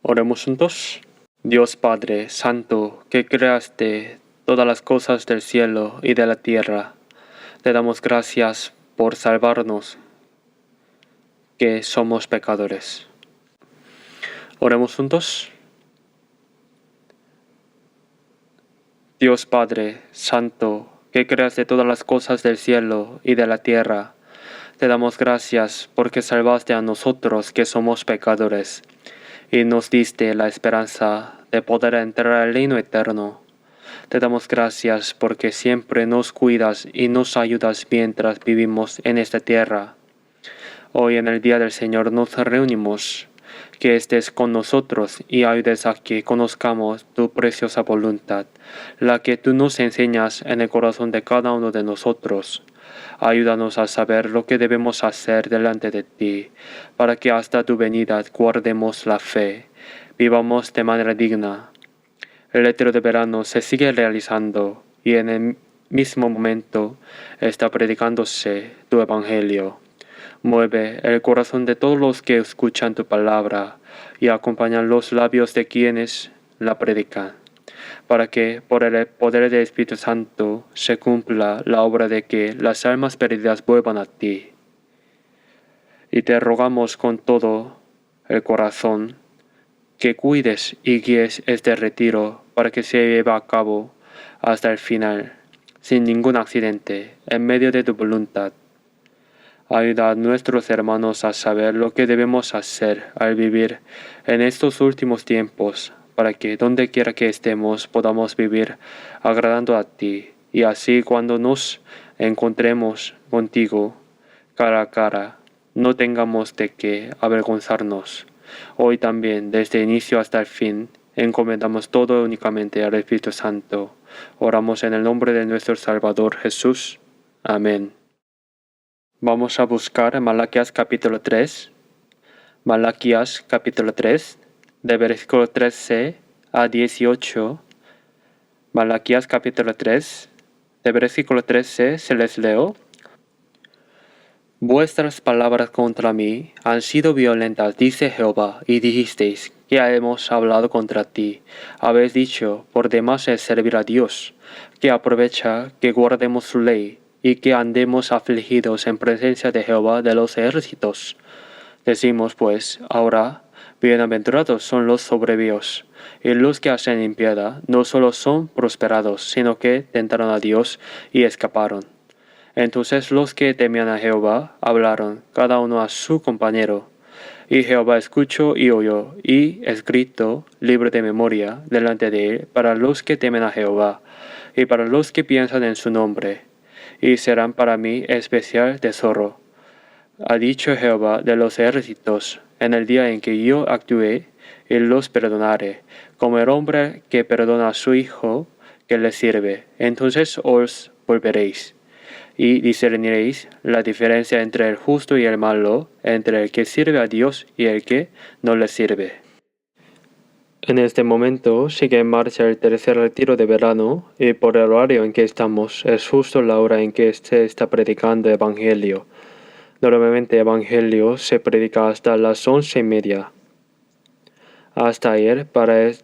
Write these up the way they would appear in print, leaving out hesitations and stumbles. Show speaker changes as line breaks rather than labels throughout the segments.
Oremos juntos. Dios Padre Santo, que creaste todas las cosas del cielo y de la tierra, te damos gracias por salvarnos, que somos pecadores. Oremos juntos. Dios Padre Santo, que creaste todas las cosas del cielo y de la tierra, te damos gracias porque salvaste a nosotros que somos pecadores y nos diste la esperanza de poder entrar al reino eterno. Te damos gracias porque siempre nos cuidas y nos ayudas mientras vivimos en esta tierra. Hoy en el Día del Señor nos reunimos, que estés con nosotros y ayudes a que conozcamos tu preciosa voluntad, la que tú nos enseñas en el corazón de cada uno de nosotros. Ayúdanos a saber lo que debemos hacer delante de ti, para que hasta tu venida guardemos la fe, vivamos de manera digna. El retiro de verano se sigue realizando y en el mismo momento está predicándose tu evangelio. Mueve el corazón de todos los que escuchan tu palabra y acompañan los labios de quienes la predican, para que por el poder del Espíritu Santo se cumpla la obra de que las almas perdidas vuelvan a ti. Y te rogamos con todo el corazón que cuides y guíes este retiro para que se lleve a cabo hasta el final, sin ningún accidente, en medio de tu voluntad. Ayuda a nuestros hermanos a saber lo que debemos hacer al vivir en estos últimos tiempos, para que donde quiera que estemos podamos vivir agradando a ti, y así cuando nos encontremos contigo cara a cara, no tengamos de qué avergonzarnos. Hoy también, desde el inicio hasta el fin, encomendamos todo únicamente al Espíritu Santo. Oramos en el nombre de nuestro Salvador Jesús. Amén. Vamos a buscar Malaquías capítulo 3. Malaquías capítulo 3, de versículo 13 a 18. Malaquías capítulo 3, de versículo 13 se les leo. Vuestras palabras contra mí han sido violentas, dice Jehová, y dijisteis, que hemos hablado contra ti. Habéis dicho, por demás es servir a Dios, que aprovecha que guardemos su ley, y que andemos afligidos en presencia de Jehová de los ejércitos. Decimos pues, ahora, bienaventurados son los soberbios, y los que hacen impiedad no solo son prosperados, sino que tentaron a Dios y escaparon. Entonces los que temían a Jehová hablaron, cada uno a su compañero. Y Jehová escuchó y oyó, y escrito, libro de memoria, delante de él, para los que temen a Jehová, y para los que piensan en su nombre, y serán para mí especial tesoro. Ha dicho Jehová de los ejércitos, en el día en que yo actúe, y los perdonaré, como el hombre que perdona a su hijo que le sirve. Entonces os volveréis, y discerniréis la diferencia entre el justo y el malo, entre el que sirve a Dios y el que no le sirve. En este momento sigue en marcha el tercer retiro de verano, y por el horario en que estamos es justo la hora en que se está predicando Evangelio. Normalmente Evangelio se predica hasta las 11:30. Hasta ayer, para el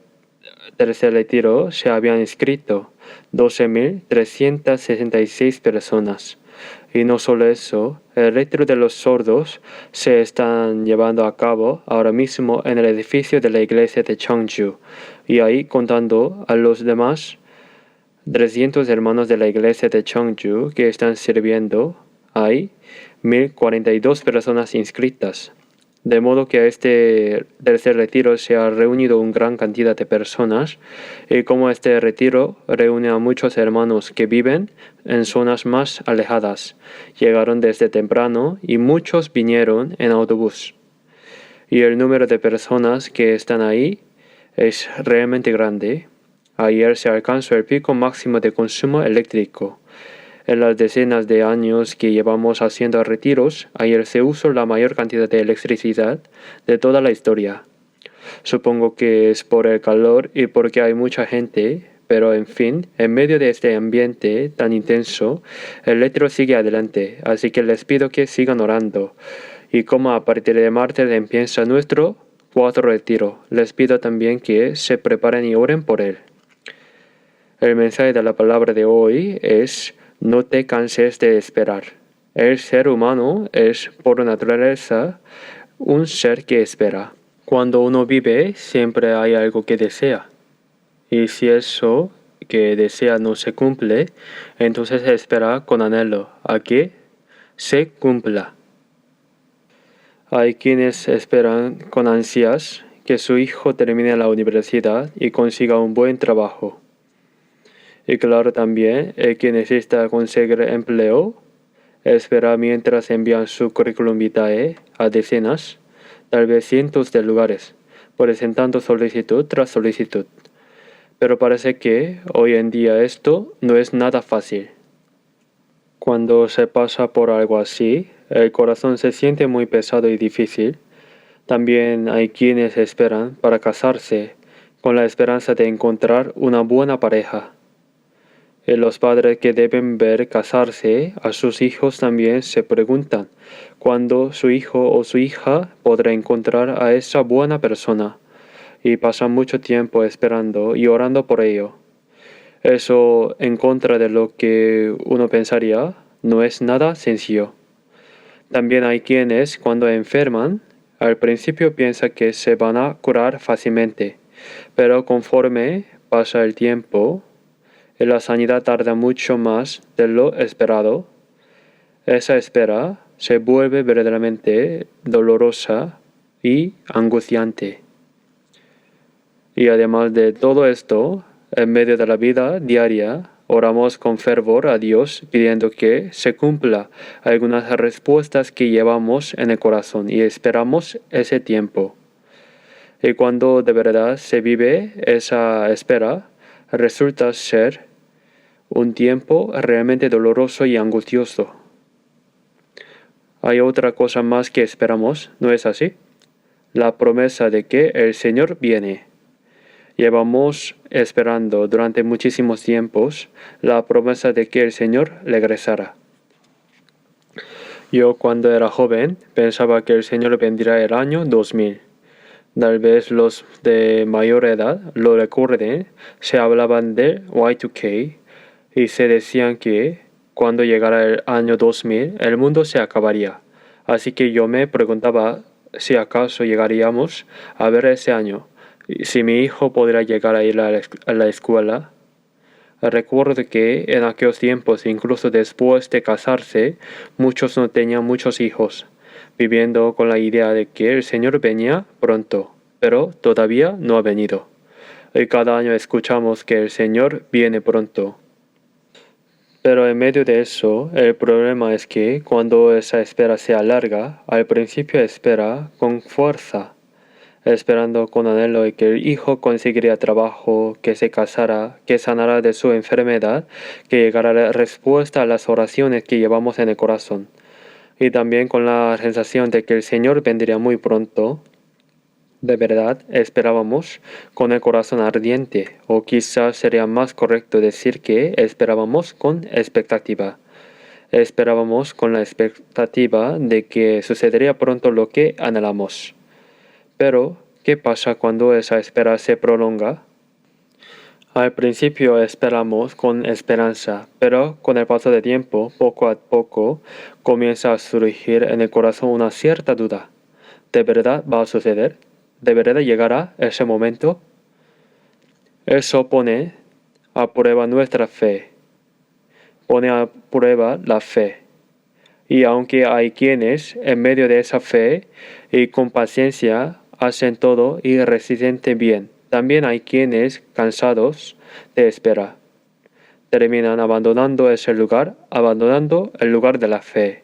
tercer retiro, se habían inscrito 12.366 personas. Y no solo eso, el retiro de los sordos se están llevando a cabo ahora mismo en el edificio de la iglesia de Cheongju. Y ahí, contando a los demás 300 hermanos de la iglesia de Cheongju que están sirviendo, hay 1.042 personas inscritas. De modo que a este tercer retiro se ha reunido una gran cantidad de personas, y como este retiro reúne a muchos hermanos que viven en zonas más alejadas, llegaron desde temprano y muchos vinieron en autobús. Y el número de personas que están ahí es realmente grande. Ayer se alcanzó el pico máximo de consumo eléctrico. En las decenas de años que llevamos haciendo retiros, ayer se usó la mayor cantidad de electricidad de toda la historia. Supongo que es por el calor y porque hay mucha gente, pero en fin, en medio de este ambiente tan intenso, el retiro sigue adelante, así que les pido que sigan orando. Y como a partir de martes empieza nuestro cuarto retiro. Les pido también que se preparen y oren por él. El mensaje de la palabra de hoy es: no te canses de esperar. El ser humano es por naturaleza un ser que espera. Cuando uno vive, siempre hay algo que desea. Y si eso que desea no se cumple, entonces espera con anhelo a que se cumpla. Hay quienes esperan con ansias que su hijo termine la universidad y consiga un buen trabajo. Y claro, también el que necesita conseguir empleo espera mientras envían su currículum vitae a decenas, tal vez cientos de lugares, presentando solicitud tras solicitud. Pero parece que hoy en día esto no es nada fácil. Cuando se pasa por algo así, el corazón se siente muy pesado y difícil. También hay quienes esperan para casarse con la esperanza de encontrar una buena pareja. Y los padres que deben ver casarse a sus hijos también se preguntan cuándo su hijo o su hija podrá encontrar a esa buena persona, y pasan mucho tiempo esperando y orando por ello. Eso, en contra de lo que uno pensaría, no es nada sencillo. También hay quienes, cuando enferman, al principio piensan que se van a curar fácilmente, pero conforme pasa el tiempo y la sanidad tarda mucho más de lo esperado, esa espera se vuelve verdaderamente dolorosa y angustiante. Y además de todo esto, en medio de la vida diaria, oramos con fervor a Dios pidiendo que se cumpla algunas respuestas que llevamos en el corazón y esperamos ese tiempo. Y cuando de verdad se vive esa espera, resulta ser un tiempo realmente doloroso y angustioso. Hay otra cosa más que esperamos, ¿no es así? La promesa de que el Señor viene. Llevamos esperando durante muchísimos tiempos la promesa de que el Señor regresará. Yo, cuando era joven, pensaba que el Señor vendría el año 2000. Tal vez los de mayor edad lo recuerden. Se hablaban de Y2K y se decían que cuando llegara el año 2000 el mundo se acabaría. Así que yo me preguntaba si acaso llegaríamos a ver ese año, si mi hijo podrá llegar a ir a la escuela. Recuerdo que en aquellos tiempos, incluso después de casarse, muchos no tenían muchos hijos, viviendo con la idea de que el Señor venía pronto, pero todavía no ha venido. Y cada año escuchamos que el Señor viene pronto. Pero en medio de eso, el problema es que cuando esa espera se alarga, al principio espera con fuerza, esperando con anhelo de que el hijo conseguiría trabajo, que se casara, que sanara de su enfermedad, que llegara la respuesta a las oraciones que llevamos en el corazón. Y también con la sensación de que el Señor vendría muy pronto. De verdad, esperábamos con el corazón ardiente, o quizás sería más correcto decir que esperábamos con expectativa. Esperábamos con la expectativa de que sucedería pronto lo que anhelamos. Pero, ¿qué pasa cuando esa espera se prolonga? Al principio esperamos con esperanza, pero con el paso del tiempo, poco a poco, comienza a surgir en el corazón una cierta duda. ¿De verdad va a suceder? ¿De verdad llegará ese momento? Eso pone a prueba nuestra fe. Pone a prueba la fe. Y aunque hay quienes, en medio de esa fe y con paciencia, hacen todo y resisten bien, también hay quienes, cansados de esperar, terminan abandonando ese lugar, abandonando el lugar de la fe.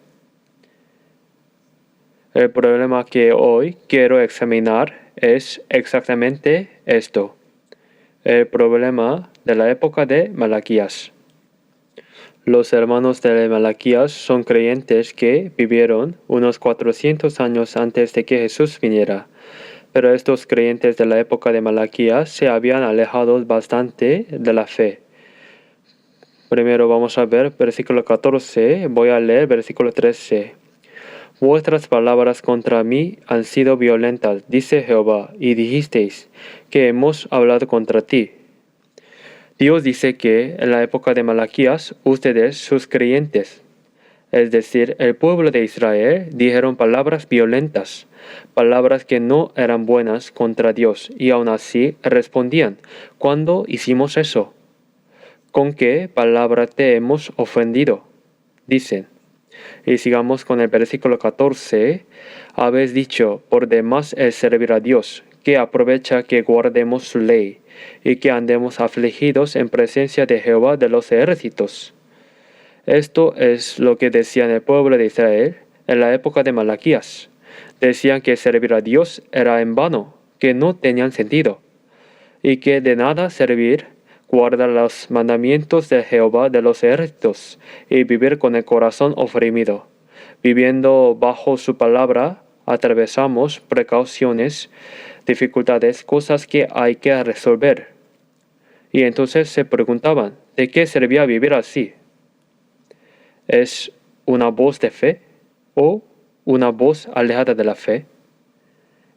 El problema que hoy quiero examinar es exactamente esto: el problema de la época de Malaquías. Los hermanos de Malaquías son creyentes que vivieron unos 400 años antes de que Jesús viniera, pero estos creyentes de la época de Malaquías se habían alejado bastante de la fe. Primero vamos a ver versículo 14, voy a leer versículo 13. Vuestras palabras contra mí han sido violentas, dice Jehová, y dijisteis que hemos hablado contra ti. Dios dice que en la época de Malaquías, ustedes, sus creyentes, es decir, el pueblo de Israel, dijeron palabras violentas, palabras que no eran buenas contra Dios, y aún así respondían, ¿cuándo hicimos eso? ¿Con qué palabra te hemos ofendido? Dicen. Y sigamos con el versículo 14. Habéis dicho, por demás es servir a Dios, que aprovecha que guardemos su ley, y que andemos afligidos en presencia de Jehová de los ejércitos. Esto es lo que decían el pueblo de Israel en la época de Malaquías. Decían que servir a Dios era en vano, que no tenían sentido, y que de nada servir guardar los mandamientos de Jehová de los ejércitos y vivir con el corazón oprimido. Viviendo bajo su palabra, atravesamos precauciones, dificultades, cosas que hay que resolver. Y entonces se preguntaban, ¿de qué servía vivir así? ¿Es una voz de fe o una voz alejada de la fe?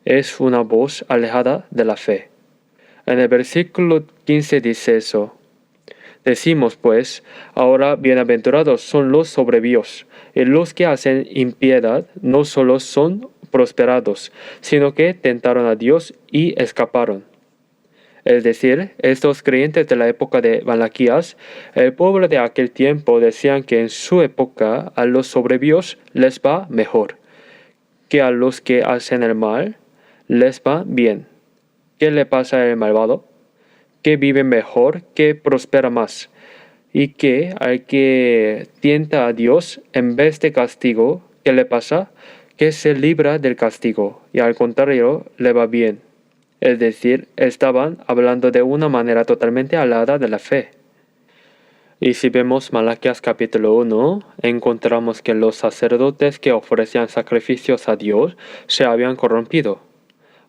Es una voz alejada de la fe. En el versículo 15 dice eso. Decimos pues, ahora bienaventurados son los soberbios, y los que hacen impiedad no solo son prosperados, sino que tentaron a Dios y escaparon. Es decir, estos creyentes de la época de Malaquías, el pueblo de aquel tiempo decían que en su época a los soberbios les va mejor, que a los que hacen el mal les va bien. ¿Qué le pasa al malvado? Que vive mejor, que prospera más, y que al que tienta a Dios en vez de castigo, ¿qué le pasa? Que se libra del castigo, y al contrario le va bien. Es decir, estaban hablando de una manera totalmente alada de la fe. Y si vemos Malaquías capítulo 1, encontramos que los sacerdotes que ofrecían sacrificios a Dios se habían corrompido.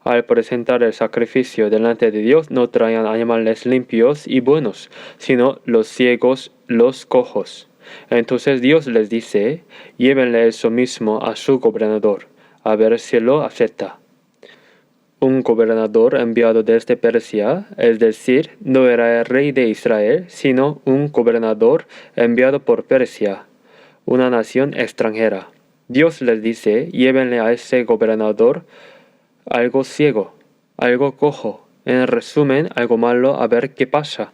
Al presentar el sacrificio delante de Dios no traían animales limpios y buenos, sino los ciegos, los cojos. Entonces Dios les dice, llévenle eso mismo a su gobernador, a ver si lo acepta. Un gobernador enviado desde Persia, es decir, no era el rey de Israel, sino un gobernador enviado por Persia, una nación extranjera. Dios les dice, llévenle a ese gobernador algo ciego, algo cojo, en resumen, algo malo, a ver qué pasa.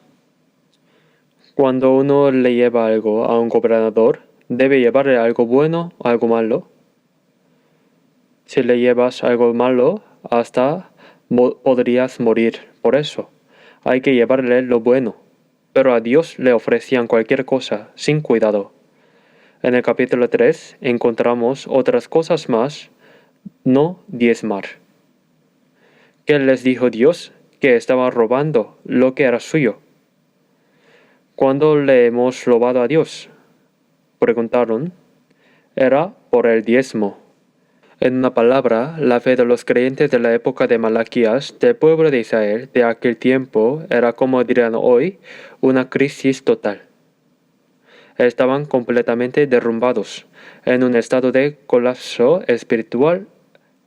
Cuando uno le lleva algo a un gobernador, ¿debe llevarle algo bueno o algo malo? Si le llevas algo malo, hasta podrías morir por eso. Hay que llevarle lo bueno. Pero a Dios le ofrecían cualquier cosa, sin cuidado. En el capítulo 3 encontramos otras cosas más, no diezmar. ¿Qué les dijo Dios? Que estaban robando lo que era suyo. ¿Cuándo le hemos robado a Dios? Preguntaron. Era por el diezmo. En una palabra, la fe de los creyentes de la época de Malaquías, del pueblo de Israel de aquel tiempo, era, como dirían hoy, una crisis total. Estaban completamente derrumbados, en un estado de colapso espiritual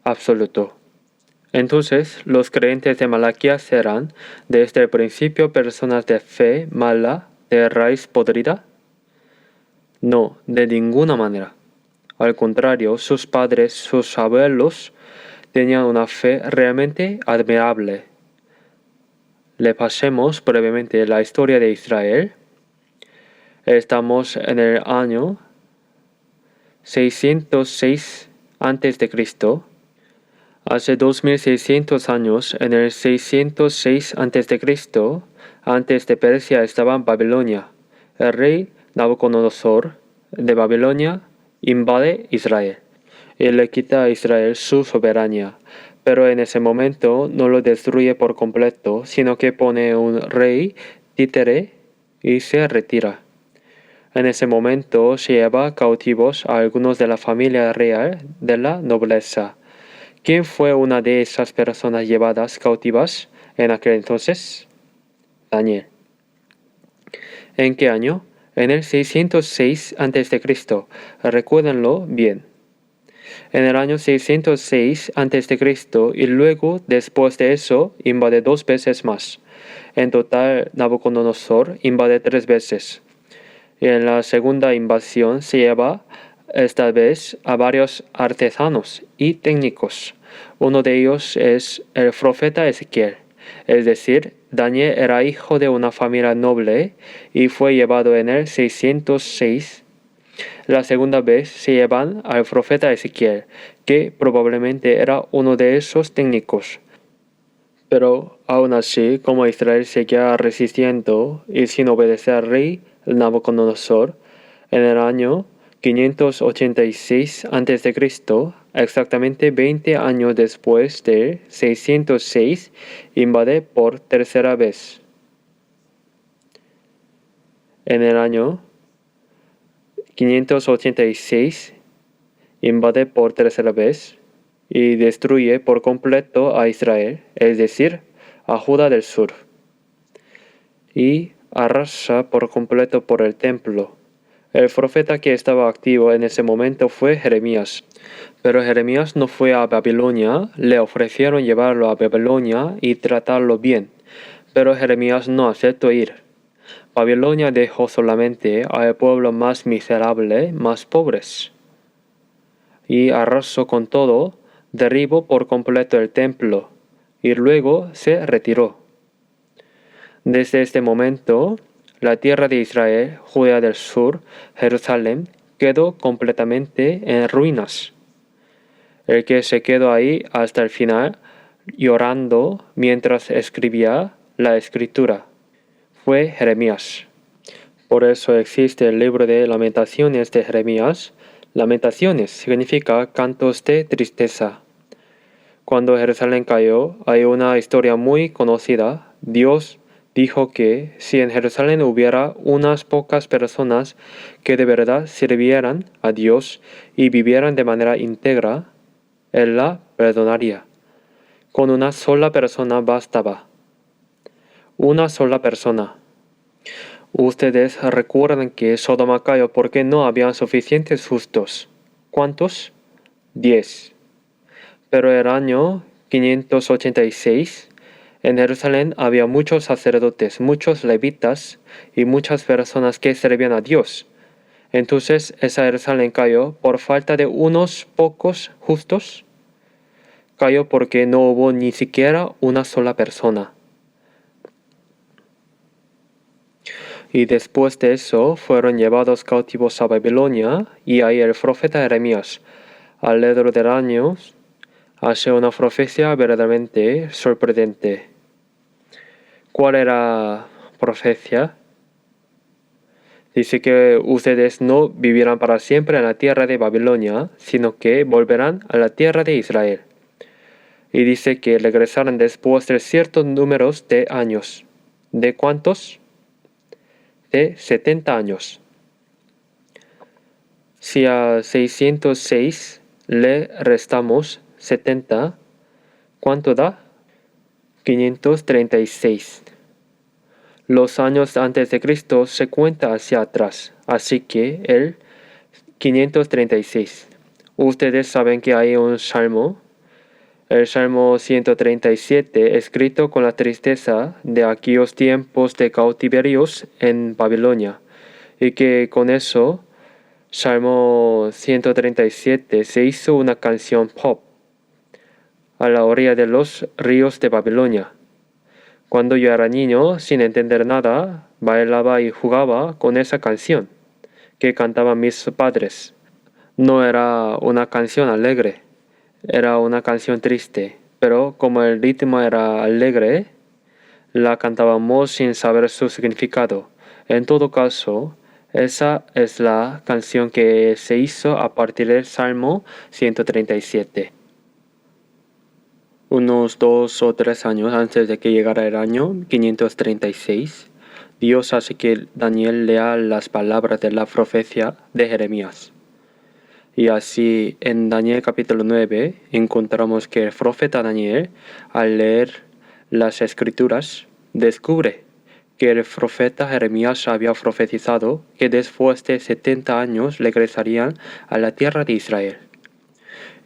absoluto. Entonces, los creyentes de Malaquías eran, desde el principio, personas de fe mala, de raíz podrida. No, de ninguna manera. Al contrario, sus padres, sus abuelos, tenían una fe realmente admirable. Le pasemos brevemente la historia de Israel. Estamos en el año 606 a.C. Hace 2600 años, en el 606 a.C., antes de Persia estaba en Babilonia. El rey Nabucodonosor de Babilonia invade Israel y le quita a Israel su soberanía, pero en ese momento no lo destruye por completo, sino que pone un rey títere y se retira. En ese momento se lleva cautivos a algunos de la familia real de la nobleza. ¿Quién fue una de esas personas llevadas cautivas en aquel entonces? Daniel. ¿En qué año? En el 606 a.C. Recuérdenlo bien. En el año 606 a.C. y luego, después de eso, invade 2 veces más. En total, Nabucodonosor invade 3 veces. Y en la segunda invasión se lleva esta vez a varios artesanos y técnicos. Uno de ellos es el profeta Ezequiel. Es decir, Daniel era hijo de una familia noble y fue llevado en el 606. La segunda vez se llevan al profeta Ezequiel, que probablemente era uno de esos técnicos. Pero aún así, como Israel seguía resistiendo y sin obedecer al rey Nabucodonosor, en el año 586 a.C., exactamente 20 años después de 606, invade por tercera vez. En el año 586, invade por tercera vez y destruye por completo a Israel, es decir, a Judá del sur, y arrasa por completo por el templo. El profeta que estaba activo en ese momento fue Jeremías. Pero Jeremías no fue a Babilonia, le ofrecieron llevarlo a Babilonia y tratarlo bien, pero Jeremías no aceptó ir. Babilonia dejó solamente al pueblo más miserable, más pobres, y arrasó con todo, derribó por completo el templo, y luego se retiró. Desde este momento, la tierra de Israel, Judea del sur, Jerusalén, quedó completamente en ruinas. El que se quedó ahí hasta el final, llorando mientras escribía la escritura, fue Jeremías. Por eso existe el libro de Lamentaciones de Jeremías. Lamentaciones significa cantos de tristeza. Cuando Jerusalén cayó, hay una historia muy conocida. Dios dijo que si en Jerusalén hubiera unas pocas personas que de verdad sirvieran a Dios y vivieran de manera íntegra, Él la perdonaría. Con una sola persona bastaba. Una sola persona. Ustedes recuerdan que Sodoma cayó porque no habían suficientes justos. ¿Cuántos? 10. Pero el año 586, en Jerusalén había muchos sacerdotes, muchos levitas y muchas personas que servían a Dios. Entonces esa Jerusalén cayó por falta de unos pocos justos. Cayó porque no hubo ni siquiera una sola persona. Y después de eso fueron llevados cautivos a Babilonia, y ahí el profeta Jeremías, alrededor del año, hace una profecía verdaderamente sorprendente. ¿Cuál era la profecía? Dice que ustedes no vivirán para siempre en la tierra de Babilonia, sino que volverán a la tierra de Israel. Y dice que regresarán después de ciertos números de años. ¿De cuántos? De 70 años. Si a 606 le restamos 70, ¿cuánto da? 536. Los años antes de Cristo se cuenta hacia atrás, así que el 536. Ustedes saben que hay un salmo, el Salmo 137, escrito con la tristeza de aquellos tiempos de cautiverios en Babilonia, y que con eso, Salmo 137 se hizo una canción pop a la orilla de los ríos de Babilonia. Cuando yo era niño, sin entender nada, bailaba y jugaba con esa canción que cantaban mis padres. No era una canción alegre, era una canción triste, pero como el ritmo era alegre, la cantábamos sin saber su significado. En todo caso, esa es la canción que se hizo a partir del Salmo 137. Unos 2 o 3 años antes de que llegara el año 536, Dios hace que Daniel lea las palabras de la profecía de Jeremías. Y así en Daniel capítulo 9 encontramos que el profeta Daniel, al leer las escrituras, descubre que el profeta Jeremías había profetizado que después de 70 años regresarían a la tierra de Israel.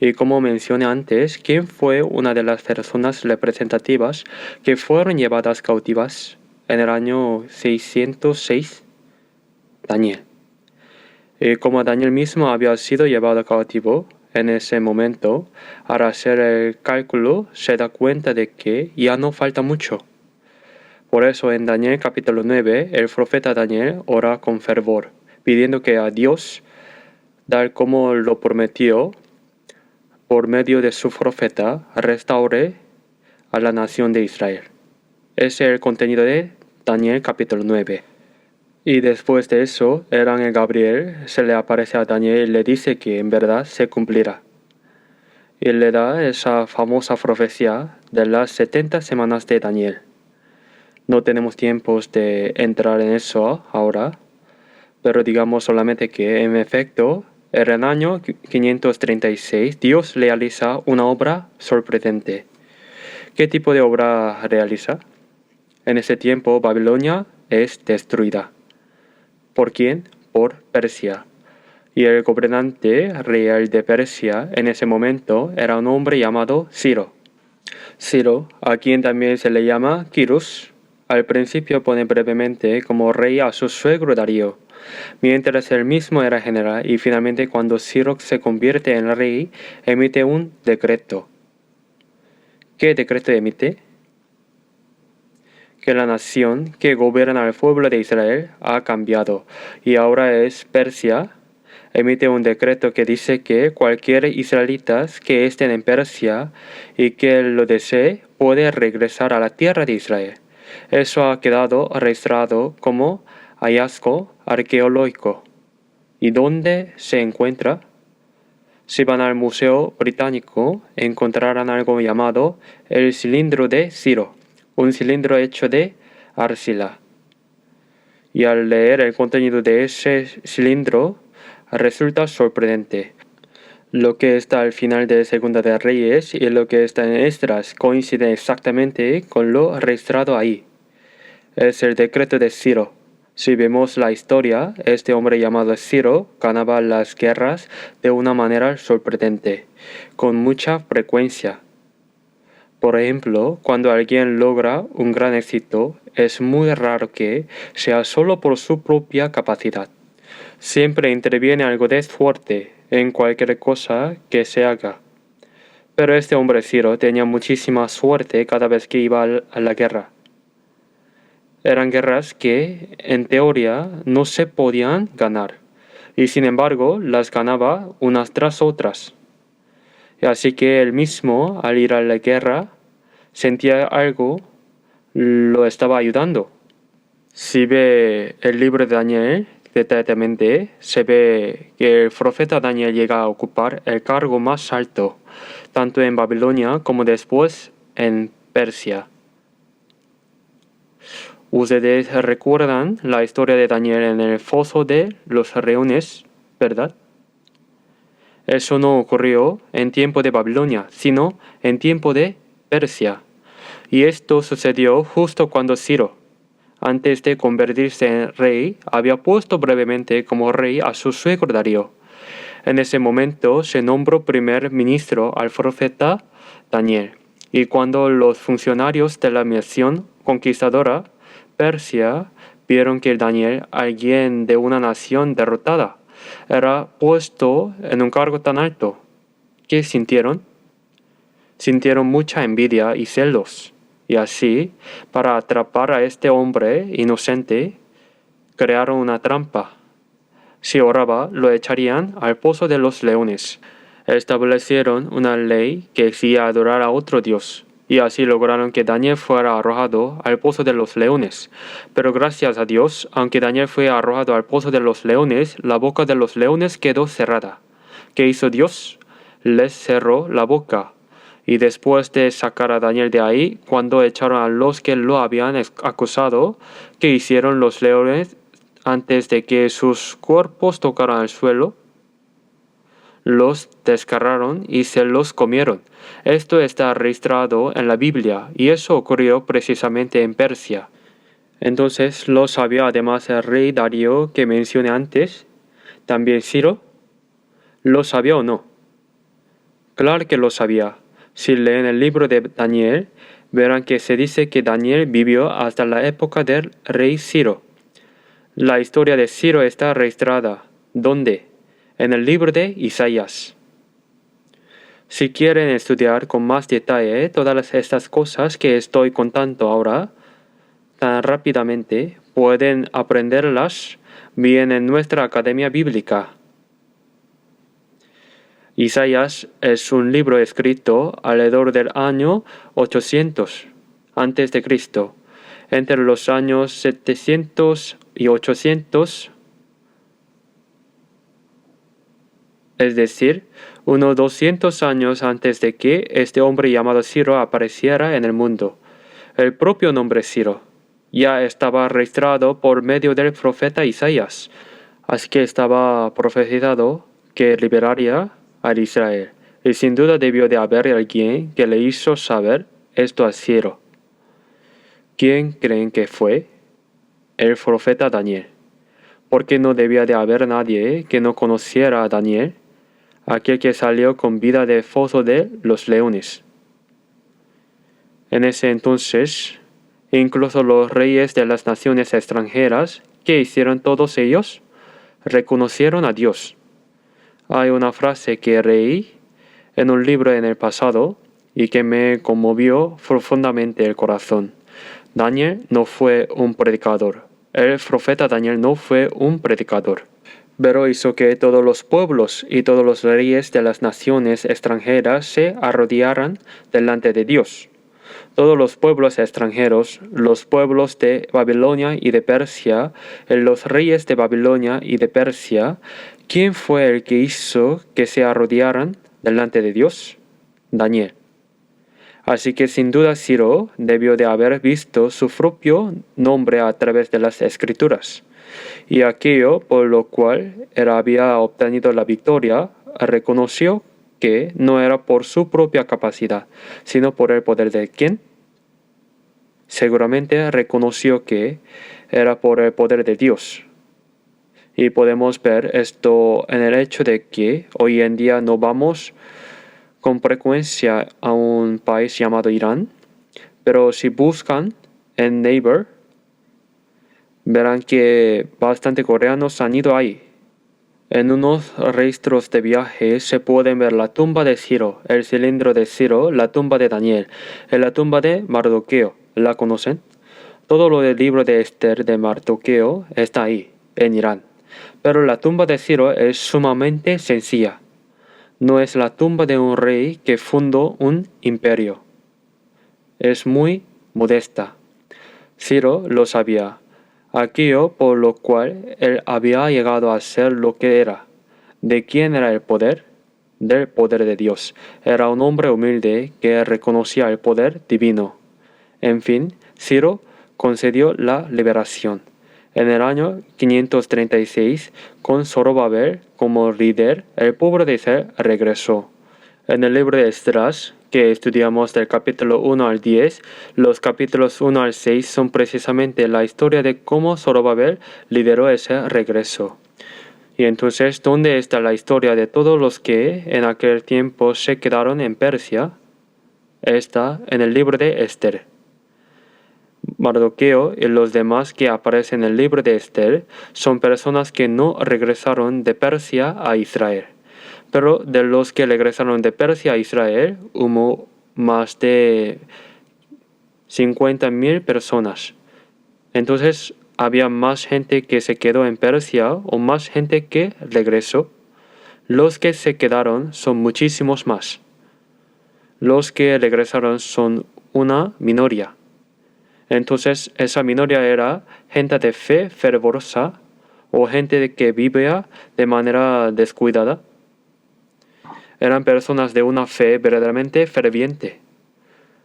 Y como mencioné antes, ¿quién fue una de las personas representativas que fueron llevadas cautivas en el año 606? Daniel. Y como Daniel mismo había sido llevado cautivo en ese momento, al hacer el cálculo se da cuenta de que ya no falta mucho. Por eso en Daniel capítulo 9, el profeta Daniel ora con fervor, pidiendo que a Dios, tal como lo prometió, por medio de su profeta, restaure a la nación de Israel. Ese es el contenido de Daniel capítulo 9. Y después de eso, el ángel Gabriel se le aparece a Daniel y le dice que en verdad se cumplirá. Y le da esa famosa profecía de las 70 semanas de Daniel. No tenemos tiempos de entrar en eso ahora, pero digamos solamente que en efecto, en el año 536, Dios realiza una obra sorprendente. ¿Qué tipo de obra realiza? En ese tiempo Babilonia es destruida. ¿Por quién? Por Persia. Y el gobernante real de Persia en ese momento era un hombre llamado Ciro. Ciro, a quien también se le llama Quirus, al principio pone brevemente como rey a su suegro Darío, mientras él mismo era general, y finalmente cuando Ciro se convierte en rey, emite un decreto. ¿Qué decreto emite? Que la nación que gobierna al pueblo de Israel ha cambiado y ahora es Persia. Emite un decreto que dice que cualquier israelita que estén en Persia y que lo desee puede regresar a la tierra de Israel. Eso ha quedado registrado como hallazgo arqueológico. ¿Y dónde se encuentra? Si van al Museo Británico, encontrarán algo llamado el cilindro de Ciro, un cilindro hecho de arcilla. Y al leer el contenido de ese cilindro, resulta sorprendente. Lo que está al final de Segunda de Reyes y lo que está en Esdras coincide exactamente con lo registrado ahí. Es el decreto de Ciro. Si vemos la historia, este hombre llamado Ciro ganaba las guerras de una manera sorprendente, con mucha frecuencia. Por ejemplo, cuando alguien logra un gran éxito, es muy raro que sea solo por su propia capacidad. Siempre interviene algo de fuerte en cualquier cosa que se haga. Pero este hombre Ciro tenía muchísima suerte cada vez que iba a la guerra. Eran guerras que, en teoría, no se podían ganar, y sin embargo las ganaba unas tras otras. Y así que él mismo, al ir a la guerra, sentía algo, lo estaba ayudando. Si ve el libro de Daniel detalladamente, se ve que el profeta Daniel llega a ocupar el cargo más alto, tanto en Babilonia como después en Persia. Ustedes recuerdan la historia de Daniel en el foso de los leones, ¿verdad? Eso no ocurrió en tiempo de Babilonia, sino en tiempo de Persia. Y esto sucedió justo cuando Ciro, antes de convertirse en rey, había puesto brevemente como rey a su suegro Darío. En ese momento se nombró primer ministro al profeta Daniel. Y cuando los funcionarios de la nación conquistadora, Persia, vieron que Daniel, alguien de una nación derrotada, era puesto en un cargo tan alto, ¿qué sintieron? Sintieron mucha envidia y celos. Y así, para atrapar a este hombre inocente, crearon una trampa. Si oraba, lo echarían al pozo de los leones. Establecieron una ley que exigía adorar a otro dios, y así lograron que Daniel fuera arrojado al pozo de los leones. Pero gracias a Dios, aunque Daniel fue arrojado al pozo de los leones, la boca de los leones quedó cerrada. ¿Qué hizo Dios? Les cerró la boca. Y después de sacar a Daniel de ahí, cuando echaron a los que lo habían acusado, ¿qué hicieron los leones antes de que sus cuerpos tocaran el suelo? Los desgarraron y se los comieron. Esto está registrado en la Biblia y eso ocurrió precisamente en Persia. Entonces lo sabía además el rey Darío que mencioné antes, también Ciro. ¿Lo sabía o no? Claro que lo sabía. Si leen el libro de Daniel, verán que se dice que Daniel vivió hasta la época del rey Ciro. La historia de Ciro está registrada. ¿Dónde? En el libro de Isaías. Si quieren estudiar con más detalle todas estas cosas que estoy contando ahora, tan rápidamente, pueden aprenderlas bien en nuestra Academia Bíblica. Isaías es un libro escrito alrededor del año 800 a.C., entre los años 700 y 800, es decir, unos 200 años antes de que este hombre llamado Ciro apareciera en el mundo. El propio nombre Ciro ya estaba registrado por medio del profeta Isaías, así que estaba profetizado que liberaría a Israel, y sin duda debió de haber alguien que le hizo saber esto a Ciro. ¿Quién creen que fue? El profeta Daniel. Porque no debía de haber nadie que no conociera a Daniel, aquel que salió con vida del foso de los leones. En ese entonces, incluso los reyes de las naciones extranjeras, ¿qué hicieron todos ellos? Reconocieron a Dios. Hay una frase que leí en un libro en el pasado y que me conmovió profundamente el corazón. Daniel no fue un predicador. El profeta Daniel no fue un predicador, pero hizo que todos los pueblos y todos los reyes de las naciones extranjeras se arrodillaran delante de Dios. Todos los pueblos extranjeros, los pueblos de Babilonia y de Persia, los reyes de Babilonia y de Persia, ¿quién fue el que hizo que se arrodillaran delante de Dios? Daniel. Así que sin duda Ciro debió de haber visto su propio nombre a través de las Escrituras, y aquello por lo cual él había obtenido la victoria, reconoció que no era por su propia capacidad, sino por el poder de ¿quién? Seguramente reconoció que era por el poder de Dios. Y podemos ver esto en el hecho de que hoy en día no vamos con frecuencia a un país llamado Irán, pero si buscan en Naver, verán que bastante coreanos han ido ahí. En unos registros de viaje se pueden ver la tumba de Ciro, el cilindro de Ciro, la tumba de Daniel, y la tumba de Mardoqueo. ¿La conocen? Todo lo del libro de Esther de Mardoqueo está ahí, en Irán. Pero la tumba de Ciro es sumamente sencilla. No es la tumba de un rey que fundó un imperio. Es muy modesta. Ciro lo sabía. Aquello por lo cual él había llegado a ser lo que era. ¿De quién era el poder? Del poder de Dios. Era un hombre humilde que reconocía el poder divino. En fin, Ciro concedió la liberación. En el año 536, con Zorobabel como líder, el pueblo de Israel regresó. En el libro de Esdras, que estudiamos del capítulo 1 al 10, los capítulos 1 al 6 son precisamente la historia de cómo Zorobabel lideró ese regreso. Y entonces, ¿dónde está la historia de todos los que en aquel tiempo se quedaron en Persia? Está en el libro de Esther. Mardoqueo y los demás que aparecen en el libro de Esther son personas que no regresaron de Persia a Israel. Pero de los que regresaron de Persia a Israel, hubo más de 50,000 personas. Entonces, había más gente que se quedó en Persia o más gente que regresó. Los que se quedaron son muchísimos más. Los que regresaron son una minoría. Entonces, esa minoría era gente de fe fervorosa o gente que vivía de manera descuidada. Eran personas de una fe verdaderamente ferviente.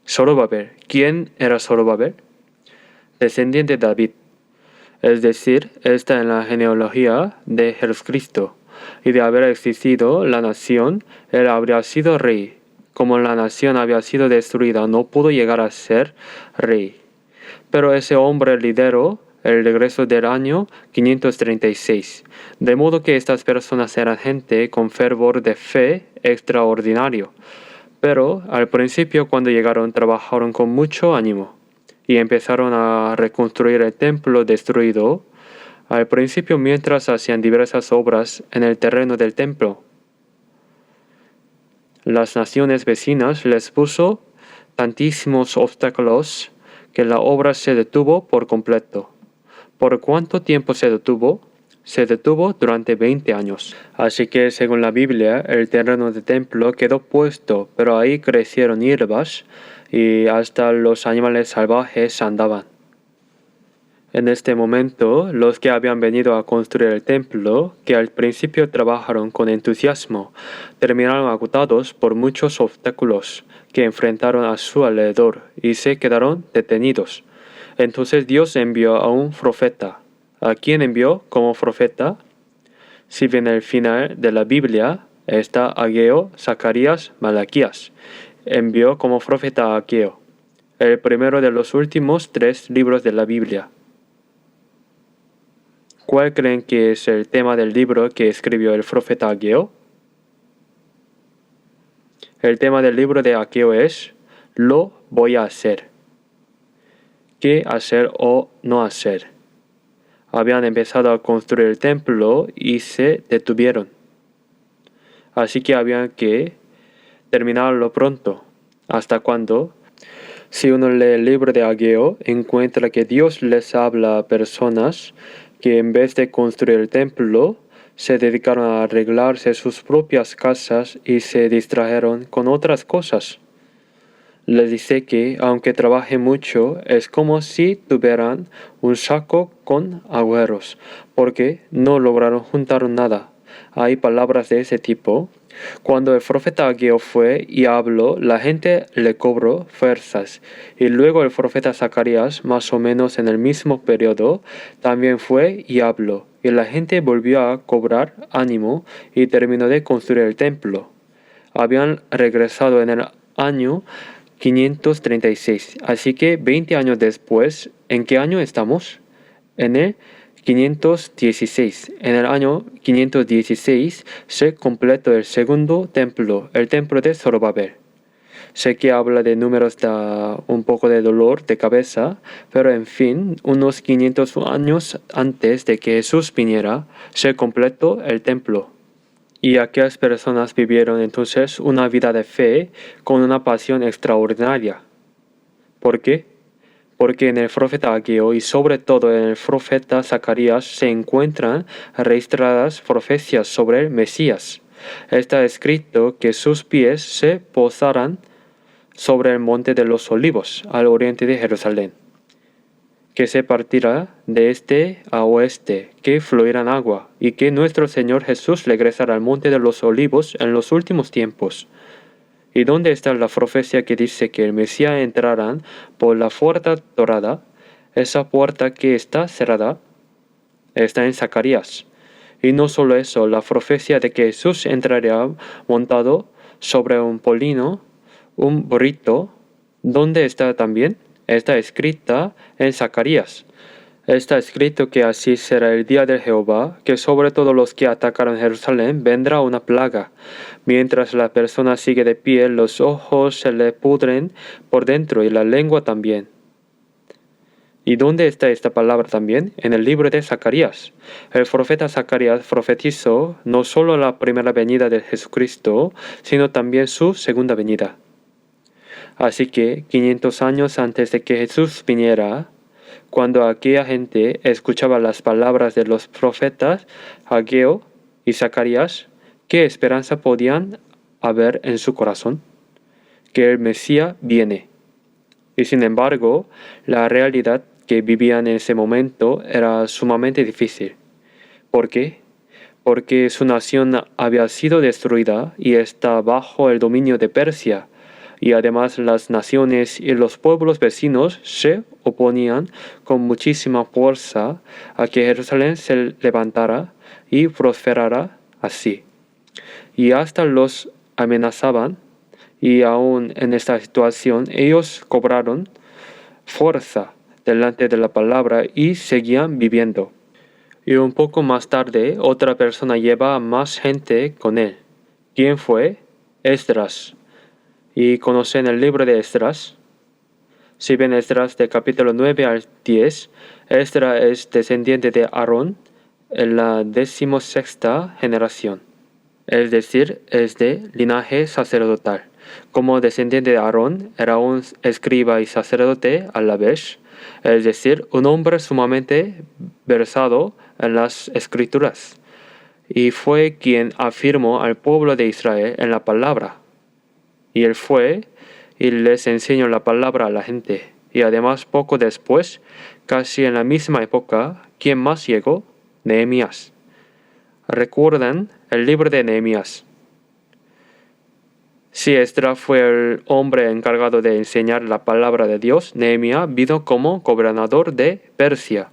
Zorobabel. ¿Quién era Zorobabel? Descendiente de David. Es decir, está en la genealogía de Jesucristo. Y de haber existido la nación, él habría sido rey. Como la nación había sido destruida, no pudo llegar a ser rey. Pero ese hombre lideró el regreso del año 536. De modo que estas personas eran gente con fervor de fe extraordinario. Pero al principio, cuando llegaron, trabajaron con mucho ánimo y empezaron a reconstruir el templo destruido. Al principio, mientras hacían diversas obras en el terreno del templo, las naciones vecinas les puso tantísimos obstáculos que la obra se detuvo por completo. ¿Por cuánto tiempo se detuvo? Se detuvo durante 20 años. Así que, según la Biblia, el terreno del templo quedó puesto, pero ahí crecieron hierbas y hasta los animales salvajes andaban. En este momento, los que habían venido a construir el templo, que al principio trabajaron con entusiasmo, terminaron agotados por muchos obstáculos que enfrentaron a su alrededor y se quedaron detenidos. Entonces Dios envió a un profeta. ¿A quién envió como profeta? Si bien al final de la Biblia está Ageo, Zacarías, Malaquías. Envió como profeta a Ageo, el primero de los últimos 3 libros de la Biblia. ¿Cuál creen que es el tema del libro que escribió el profeta Ageo? El tema del libro de Ageo es: lo voy a hacer. ¿Qué hacer o no hacer? Habían empezado a construir el templo y se detuvieron. Así que habían que terminarlo pronto. ¿Hasta cuándo? Si uno lee el libro de Ageo, encuentra que Dios les habla a personas que en vez de construir el templo, se dedicaron a arreglarse sus propias casas y se distrajeron con otras cosas. Les dice que, aunque trabajen mucho, es como si tuvieran un saco con agujeros, porque no lograron juntar nada. Hay palabras de ese tipo. Cuando el profeta Ageo fue y habló, la gente le cobró fuerzas. Y luego el profeta Zacarías, más o menos en el mismo periodo, también fue y habló. Y la gente volvió a cobrar ánimo y terminó de construir el templo. Habían regresado en el año 536. Así que 20 años después, ¿en qué año estamos? En el 516. En el año 516 se completó el segundo templo, el templo de Zorobabel. Sé que habla de números da un poco de dolor de cabeza, pero en fin, unos 500 años antes de que Jesús viniera, se completó el templo. Y aquellas personas vivieron entonces una vida de fe con una pasión extraordinaria. ¿Por qué? Porque en el profeta Ageo y sobre todo en el profeta Zacarías se encuentran registradas profecías sobre el Mesías. Está escrito que sus pies se posarán sobre el monte de los olivos, al oriente de Jerusalén, que se partirá de este a oeste, que fluirán agua, y que nuestro Señor Jesús regresará al monte de los olivos en los últimos tiempos. ¿Y dónde está la profecía que dice que el Mesías entrará por la puerta dorada? Esa puerta que está cerrada está en Zacarías. Y no solo eso, la profecía de que Jesús entraría montado sobre un polino, un burrito, ¿dónde está también? Está escrita en Zacarías. Está escrito que así será el día de Jehová, que sobre todos los que atacaron Jerusalén vendrá una plaga. Mientras la persona sigue de pie, los ojos se le pudren por dentro y la lengua también. ¿Y dónde está esta palabra también? En el libro de Zacarías. El profeta Zacarías profetizó no solo la primera venida de Jesucristo, sino también su segunda venida. Así que 500 años antes de que Jesús viniera, cuando aquella gente escuchaba las palabras de los profetas Ageo y Zacarías, ¿qué esperanza podían haber en su corazón? Que el Mesías viene. Y sin embargo, la realidad que vivían en ese momento era sumamente difícil. ¿Por qué? Porque su nación había sido destruida y está bajo el dominio de Persia. Y además las naciones y los pueblos vecinos se oponían con muchísima fuerza a que Jerusalén se levantara y prosperara así. Y hasta los amenazaban, y aún en esta situación ellos cobraron fuerza, delante de la palabra y seguían viviendo. Y un poco más tarde, otra persona lleva a más gente con él. ¿Quién fue? Esdras. ¿Y conocen el libro de Esdras? Si ven Esdras de capítulo 9 al 10, Esdras es descendiente de Aarón en la 16ª generación. Es decir, es de linaje sacerdotal. Como descendiente de Aarón, era un escriba y sacerdote a la vez, es decir, un hombre sumamente versado en las escrituras, y fue quien afirmó al pueblo de Israel en la palabra. Y él fue y les enseñó la palabra a la gente. Y además poco después, casi en la misma época, ¿quién más llegó? Nehemías. ¿Recuerdan el libro de Nehemías? Si Esdras fue el hombre encargado de enseñar la palabra de Dios, Nehemías vino como gobernador de Persia.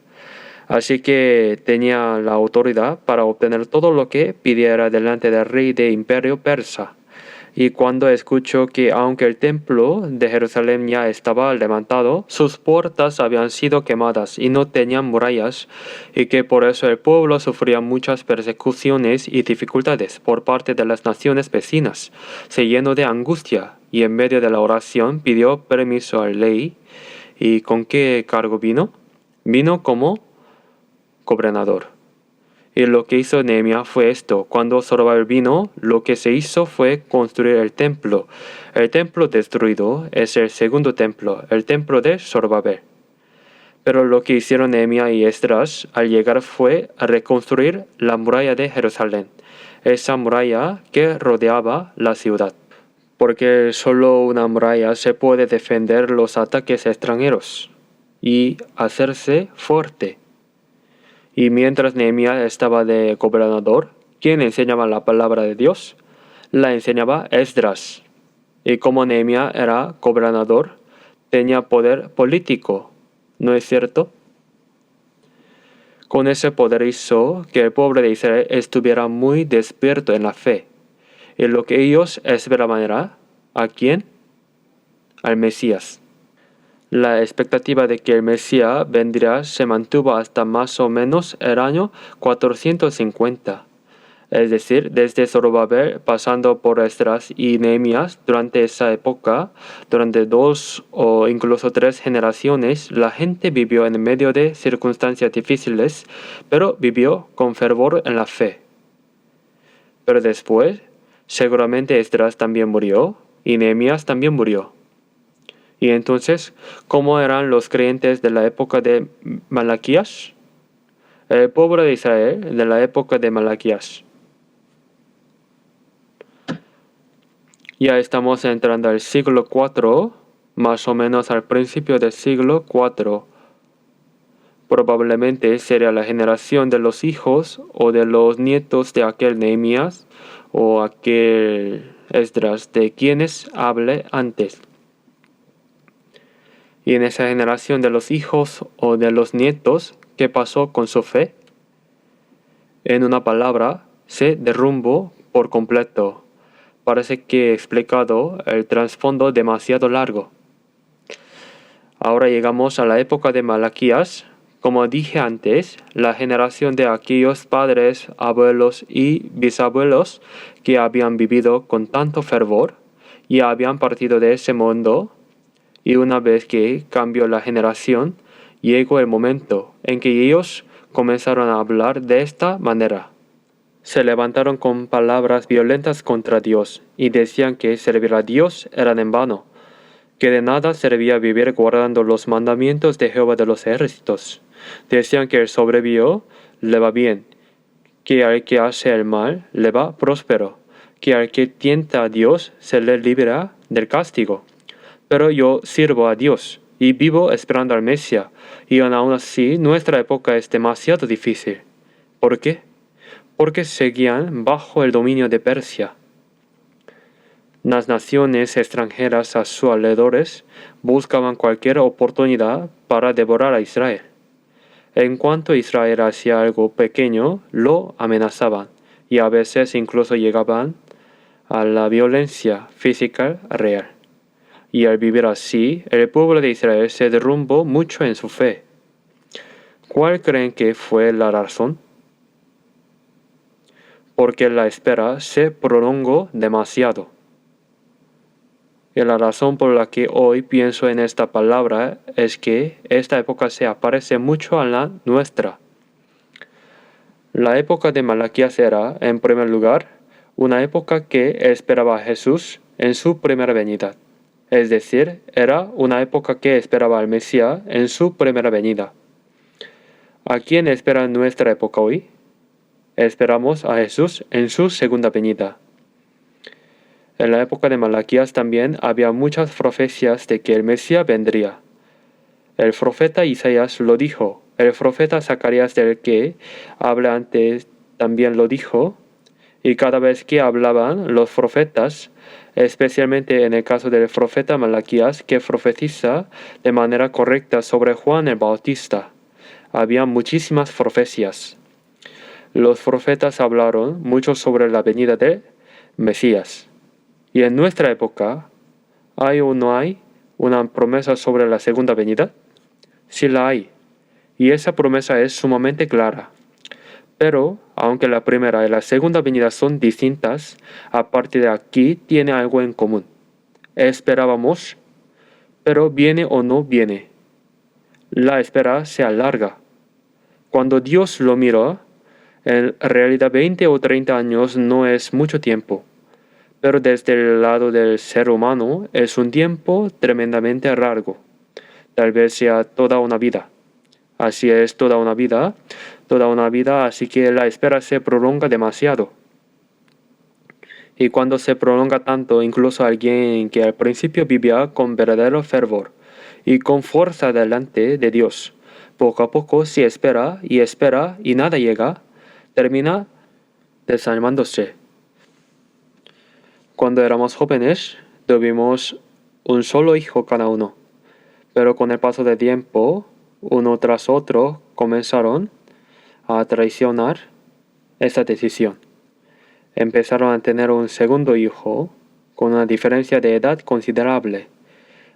Así que tenía la autoridad para obtener todo lo que pidiera delante del rey de imperio persa. Y cuando escuchó que aunque el templo de Jerusalén ya estaba levantado, sus puertas habían sido quemadas y no tenían murallas, y que por eso el pueblo sufría muchas persecuciones y dificultades por parte de las naciones vecinas, se llenó de angustia y en medio de la oración pidió permiso al rey. ¿Y con qué cargo vino? Vino como gobernador. Y lo que hizo Nehemías fue esto: cuando Zorobabel vino, lo que se hizo fue construir el templo. El templo destruido es el segundo templo, el templo de Zorobabel. Pero lo que hicieron Nehemías y Esdras al llegar fue a reconstruir la muralla de Jerusalén, esa muralla que rodeaba la ciudad. Porque solo una muralla se puede defender los ataques extranjeros y hacerse fuerte. Y mientras Nehemías estaba de gobernador, ¿quién enseñaba la palabra de Dios? La enseñaba Esdras. Y como Nehemías era gobernador, tenía poder político, ¿no es cierto? Con ese poder hizo que el pueblo de Israel estuviera muy despierto en la fe. Y lo que ellos esperaban era, ¿a quién? Al Mesías. La expectativa de que el Mesías vendría se mantuvo hasta más o menos el año 450. Es decir, desde Zorobabel pasando por Esdras y Nehemías. Durante esa época, durante 2 o incluso 3 generaciones, la gente vivió en medio de circunstancias difíciles, pero vivió con fervor en la fe. Pero después, seguramente Esdras también murió y Nehemías también murió. Y entonces, ¿cómo eran los creyentes de la época de Malaquías? El pueblo de Israel de la época de Malaquías. Ya estamos entrando al siglo IV, más o menos al principio del siglo IV. Probablemente sería la generación de los hijos o de los nietos de aquel Nehemías o aquel Esdras de quienes hablé antes. Y en esa generación de los hijos o de los nietos, ¿qué pasó con su fe? En una palabra, se derrumbó por completo. Parece que he explicado el trasfondo demasiado largo. Ahora llegamos a la época de Malaquías. Como dije antes, la generación de aquellos padres, abuelos y bisabuelos que habían vivido con tanto fervor y habían partido de ese mundo. Y una vez que cambió la generación, llegó el momento en que ellos comenzaron a hablar de esta manera. Se levantaron con palabras violentas contra Dios y decían que servir a Dios era en vano, que de nada servía vivir guardando los mandamientos de Jehová de los ejércitos. Decían que el soberbio le va bien, que al que hace el mal le va próspero, que al que tienta a Dios se le libera del castigo. Pero yo sirvo a Dios y vivo esperando al Mesías, y aún así nuestra época es demasiado difícil. ¿Por qué? Porque seguían bajo el dominio de Persia. Las naciones extranjeras a sus alrededores buscaban cualquier oportunidad para devorar a Israel. En cuanto Israel hacía algo pequeño, lo amenazaban, y a veces incluso llegaban a la violencia física real. y al vivir así, el pueblo de Israel se derrumbó mucho en su fe. ¿Cuál creen que fue la razón? Porque la espera se prolongó demasiado. Y la razón por la que hoy pienso en esta palabra es que esta época se parece mucho a la nuestra. La época de Malaquías era, en primer lugar, una época que esperaba a Jesús en su primera venida. Es decir, era una época que esperaba al Mesías en su primera venida. ¿A quién espera nuestra época hoy? Esperamos a Jesús en su segunda venida. En la época de Malaquías también había muchas profecías de que el Mesías vendría. El profeta Isaías lo dijo, el profeta Zacarías del que habla antes también lo dijo, y cada vez que hablaban los profetas, especialmente en el caso del profeta Malaquías que profetiza de manera correcta sobre Juan el Bautista, había muchísimas profecías. Los profetas hablaron mucho sobre la venida del Mesías. Y en nuestra época, ¿hay o no hay una promesa sobre la segunda venida? Sí la hay, y esa promesa es sumamente clara. Pero, aunque la primera y la segunda venida son distintas, a partir de aquí tiene algo en común. Esperábamos, pero viene o no viene. La espera se alarga. Cuando Dios lo miró, en realidad 20 o 30 años no es mucho tiempo, pero desde el lado del ser humano es un tiempo tremendamente largo. Tal vez sea toda una vida. Así es toda una vida, así que la espera se prolonga demasiado. Y cuando se prolonga tanto, incluso alguien que al principio vivía con verdadero fervor y con fuerza delante de Dios, poco a poco si espera y nada llega, termina desanimándose. Cuando éramos jóvenes, tuvimos un solo hijo cada uno, pero con el paso del tiempo, uno tras otro comenzaron a traicionar esa decisión. Empezaron a tener un segundo hijo con una diferencia de edad considerable.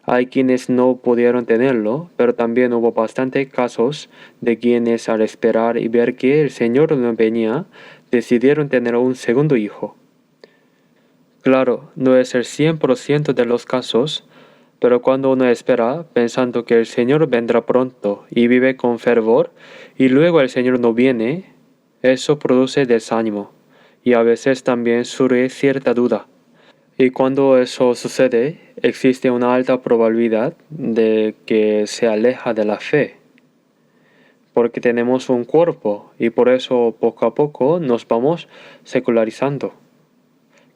Hay quienes no pudieron tenerlo, pero también hubo bastantes casos de quienes al esperar y ver que el Señor no venía, decidieron tener un segundo hijo. Claro, no es el 100% de los casos, pero cuando uno espera pensando que el Señor vendrá pronto y vive con fervor, y luego el Señor no viene, eso produce desánimo, y a veces también surge cierta duda. Y cuando eso sucede, existe una alta probabilidad de que se aleja de la fe, porque tenemos un cuerpo y por eso poco a poco nos vamos secularizando.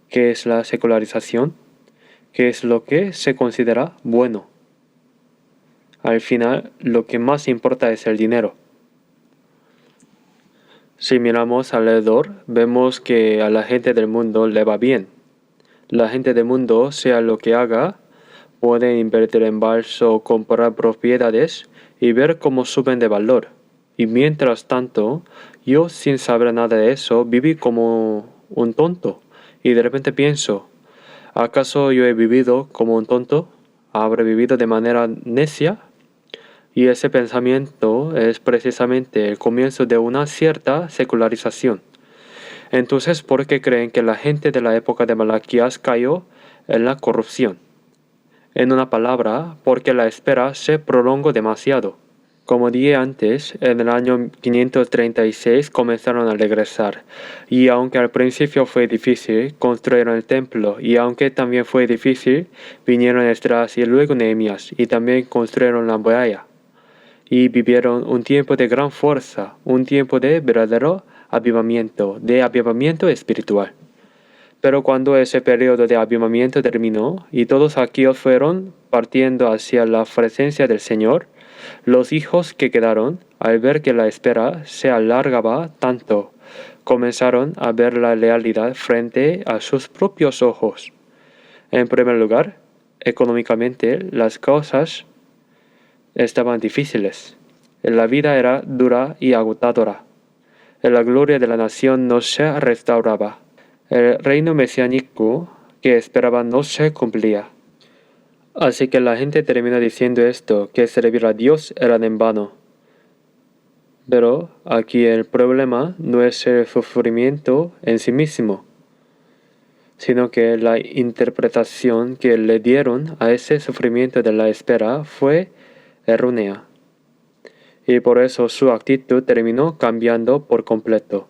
¿Qué es la secularización? ¿Qué es lo que se considera bueno? Al final, lo que más importa es el dinero. Si miramos alrededor, vemos que a la gente del mundo le va bien. La gente del mundo, sea lo que haga, puede invertir en bolsa o comprar propiedades y ver cómo suben de valor. Y mientras tanto, yo sin saber nada de eso, viví como un tonto. Y de repente pienso, ¿acaso yo he vivido como un tonto? ¿Habré vivido de manera necia? Y ese pensamiento es precisamente el comienzo de una cierta secularización. Entonces, ¿por qué creen que la gente de la época de Malaquías cayó en la corrupción? En una palabra, porque la espera se prolongó demasiado. Como dije antes, en el año 536 comenzaron a regresar, y aunque al principio fue difícil, construyeron el templo, y aunque también fue difícil, vinieron Esdras y luego Nehemías, y también construyeron la muralla. Y vivieron un tiempo de gran fuerza, un tiempo de verdadero avivamiento espiritual. Pero cuando ese periodo de avivamiento terminó y todos aquellos fueron partiendo hacia la presencia del Señor, los hijos que quedaron, al ver que la espera se alargaba tanto, comenzaron a ver la realidad frente a sus propios ojos. En primer lugar, económicamente las cosas estaban difíciles. La vida era dura y agotadora. La gloria de la nación no se restauraba. El reino mesiánico que esperaban no se cumplía. Así que la gente termina diciendo esto, que servir a Dios era en vano. Pero aquí el problema no es el sufrimiento en sí mismo, sino que la interpretación que le dieron a ese sufrimiento de la espera fue errónea. Y por eso su actitud terminó cambiando por completo.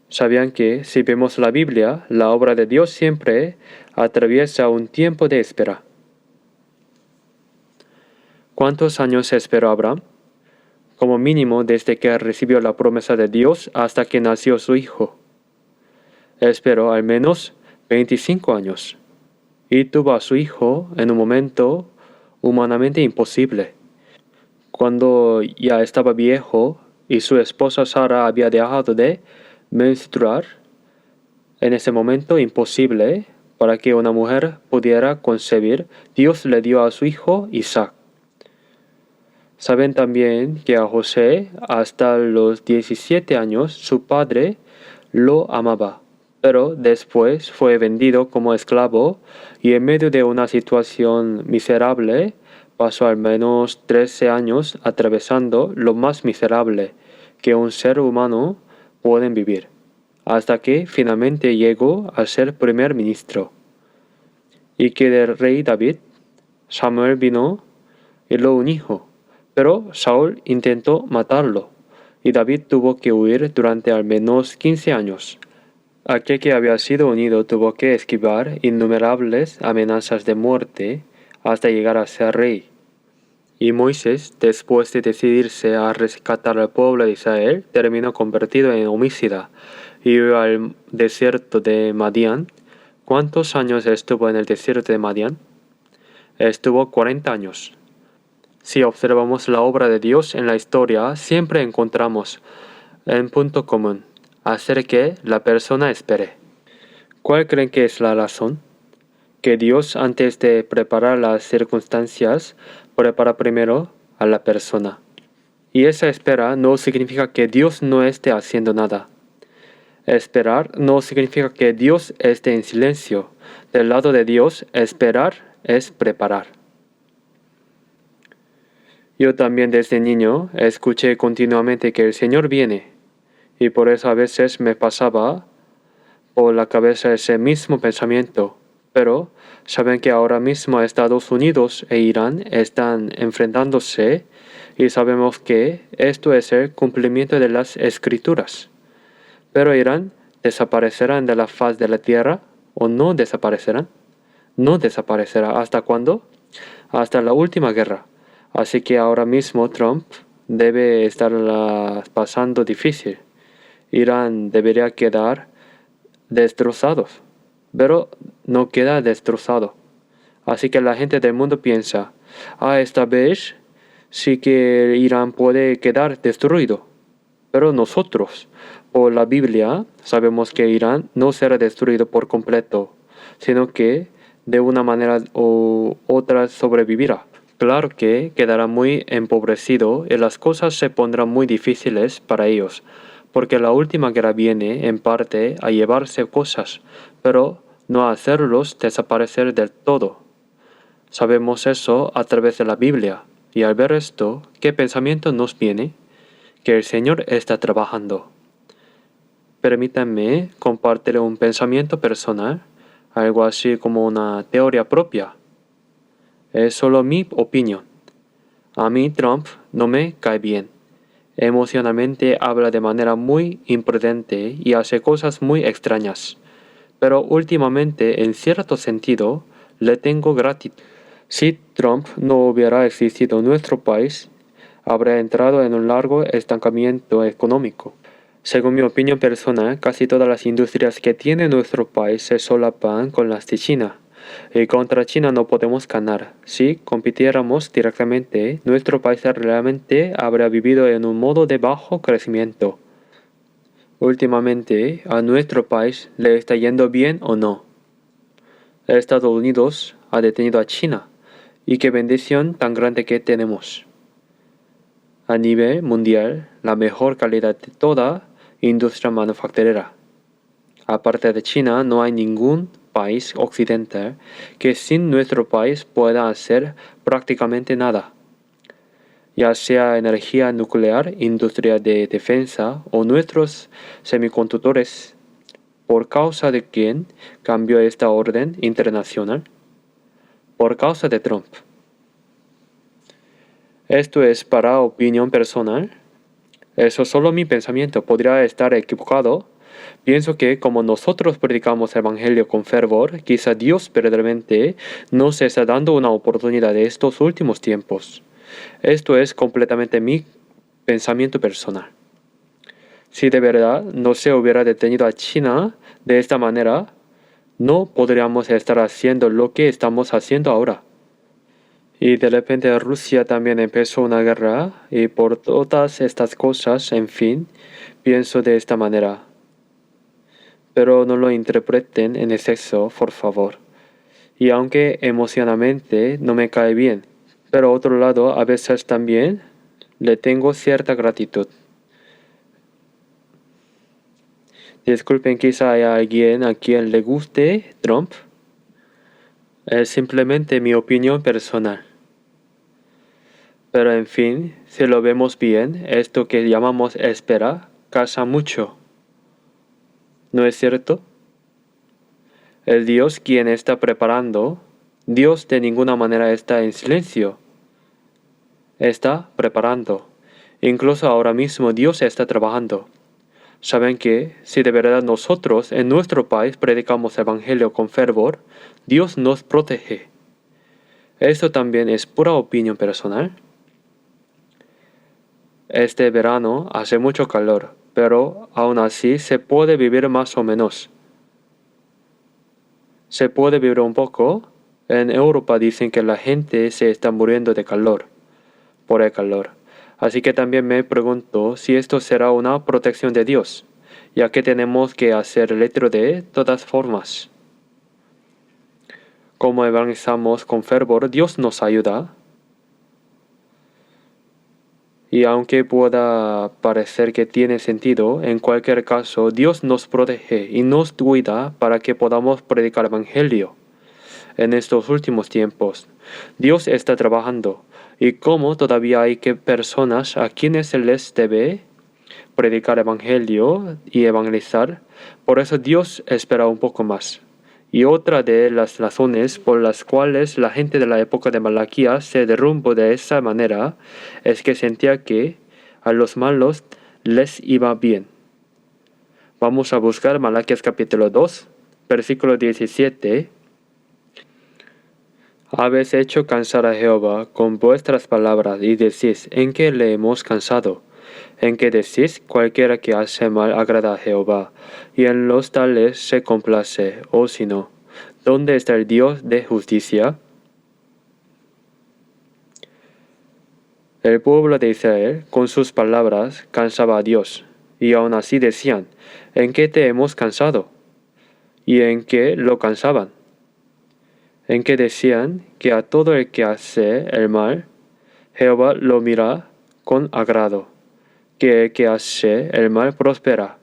Sabían que, si vemos la Biblia, la obra de Dios siempre atraviesa un tiempo de espera. ¿Cuántos años esperó Abraham? Como mínimo desde que recibió la promesa de Dios hasta que nació su hijo. Esperó al menos 25 años y tuvo a su hijo en un momento humanamente imposible. Cuando ya estaba viejo y su esposa Sara había dejado de menstruar, en ese momento imposible para que una mujer pudiera concebir, Dios le dio a su hijo Isaac. Saben también que a José, hasta los 17 años, su padre lo amaba, pero después fue vendido como esclavo y en medio de una situación miserable, pasó al menos 13 años atravesando lo más miserable que un ser humano puede vivir, hasta que finalmente llegó a ser primer ministro. Y que del rey David, Samuel vino y lo unió. Pero Saúl intentó matarlo, y David tuvo que huir durante al menos 15 años. Aquel que había sido unido tuvo que esquivar innumerables amenazas de muerte hasta llegar a ser rey. Y Moisés, después de decidirse a rescatar al pueblo de Israel, terminó convertido en homicida y huyó al desierto de Madián. ¿Cuántos años estuvo en el desierto de Madián? Estuvo 40 años. Si observamos la obra de Dios en la historia, siempre encontramos un punto común, hacer que la persona espere. ¿Cuál creen que es la razón? Que Dios, antes de preparar las circunstancias, prepara primero a la persona. Y esa espera no significa que Dios no esté haciendo nada. Esperar no significa que Dios esté en silencio. Del lado de Dios, esperar es preparar. Yo también desde niño escuché continuamente que el Señor viene, y por eso a veces me pasaba por la cabeza ese mismo pensamiento. Pero saben que ahora mismo Estados Unidos e Irán están enfrentándose y sabemos que esto es el cumplimiento de las Escrituras. Pero Irán desaparecerán de la faz de la tierra o no desaparecerán. No desaparecerá. ¿Hasta cuándo? Hasta la última guerra. Así que ahora mismo Trump debe estar pasando difícil. Irán debería quedar destrozado, pero no queda destrozado. Así que la gente del mundo piensa, esta vez sí que Irán puede quedar destruido. Pero nosotros, por la Biblia, sabemos que Irán no será destruido por completo, sino que de una manera u otra sobrevivirá. Claro que quedará muy empobrecido y las cosas se pondrán muy difíciles para ellos, porque la última guerra viene, en parte, a llevarse cosas, pero no a hacerlos desaparecer del todo. Sabemos eso a través de la Biblia, y al ver esto, ¿qué pensamiento nos viene? Que el Señor está trabajando. Permítanme compartir un pensamiento personal, algo así como una teoría propia. Es solo mi opinión. A mí Trump no me cae bien. Emocionalmente habla de manera muy imprudente y hace cosas muy extrañas. Pero últimamente, en cierto sentido, le tengo gratitud. Si Trump no hubiera existido en nuestro país, habría entrado en un largo estancamiento económico. Según mi opinión personal, casi todas las industrias que tiene nuestro país se solapan con las de China. Y contra China no podemos ganar. Si compitiéramos directamente, nuestro país realmente habría vivido en un modo de bajo crecimiento. Últimamente, ¿a nuestro país le está yendo bien o no? Estados Unidos ha detenido a China. Y qué bendición tan grande que tenemos. A nivel mundial, la mejor calidad de toda industria manufacturera. Aparte de China, no hay ningún país occidental que sin nuestro país pueda hacer prácticamente nada, ya sea energía nuclear, industria de defensa o nuestros semiconductores. ¿Por causa de quién cambió esta orden internacional? Por causa de Trump. Esto es para opinión personal. Eso es solo mi pensamiento, podría estar equivocado. Pienso que como nosotros predicamos el Evangelio con fervor, quizá Dios verdaderamente nos está dando una oportunidad de estos últimos tiempos. Esto es completamente mi pensamiento personal. Si de verdad no se hubiera detenido a China de esta manera, no podríamos estar haciendo lo que estamos haciendo ahora. Y de repente Rusia también empezó una guerra y por todas estas cosas, en fin, pienso de esta manera. Pero no lo interpreten en exceso, por favor. Y aunque emocionalmente no me cae bien, pero otro lado a veces también le tengo cierta gratitud. Disculpen, quizá haya alguien a quien le guste Trump. Es simplemente mi opinión personal. Pero en fin, si lo vemos bien, esto que llamamos espera casa mucho. ¿No es cierto? El Dios quien está preparando, Dios de ninguna manera está en silencio. Está preparando. Incluso ahora mismo Dios está trabajando. Saben que si de verdad nosotros en nuestro país predicamos el Evangelio con fervor, Dios nos protege. Esto también es pura opinión personal. Este verano hace mucho calor, pero aún así se puede vivir más o menos. Se puede vivir un poco. En Europa dicen que la gente se está muriendo de calor, por el calor. Así que también me pregunto si esto será una protección de Dios, ya que tenemos que hacer letra de todas formas. Como evangelizamos con fervor, Dios nos ayuda. Y aunque pueda parecer que tiene sentido, en cualquier caso, Dios nos protege y nos cuida para que podamos predicar el Evangelio. En estos últimos tiempos, Dios está trabajando, y como todavía hay personas a quienes se les debe predicar el Evangelio y evangelizar, por eso Dios espera un poco más. Y otra de las razones por las cuales la gente de la época de Malaquías se derrumbó de esa manera es que sentía que a los malos les iba bien. Vamos a buscar Malaquías capítulo 2, versículo 17. Habéis hecho cansar a Jehová con vuestras palabras y decís, ¿en qué le hemos cansado? En que decís, cualquiera que hace mal agrada a Jehová, y en los tales se complace, o si no, ¿dónde está el Dios de justicia? El pueblo de Israel, con sus palabras, cansaba a Dios, y aún así decían, ¿en qué te hemos cansado? ¿Y en qué lo cansaban? En que decían que a todo el que hace el mal, Jehová lo mira con agrado, que el que hace el mal prospera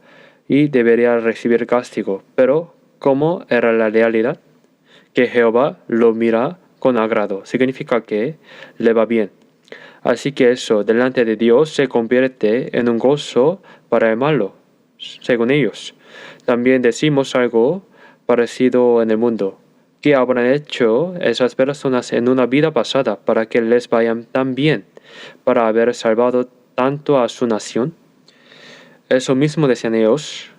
y debería recibir castigo. Pero, ¿cómo era la realidad? Que Jehová lo mira con agrado, significa que le va bien. Así que eso delante de Dios se convierte en un gozo para el malo, según ellos. También decimos algo parecido en el mundo. ¿Qué habrán hecho esas personas en una vida pasada para que les vayan tan bien, para haber salvado tanto a su nación? Eso mismo decían ellos.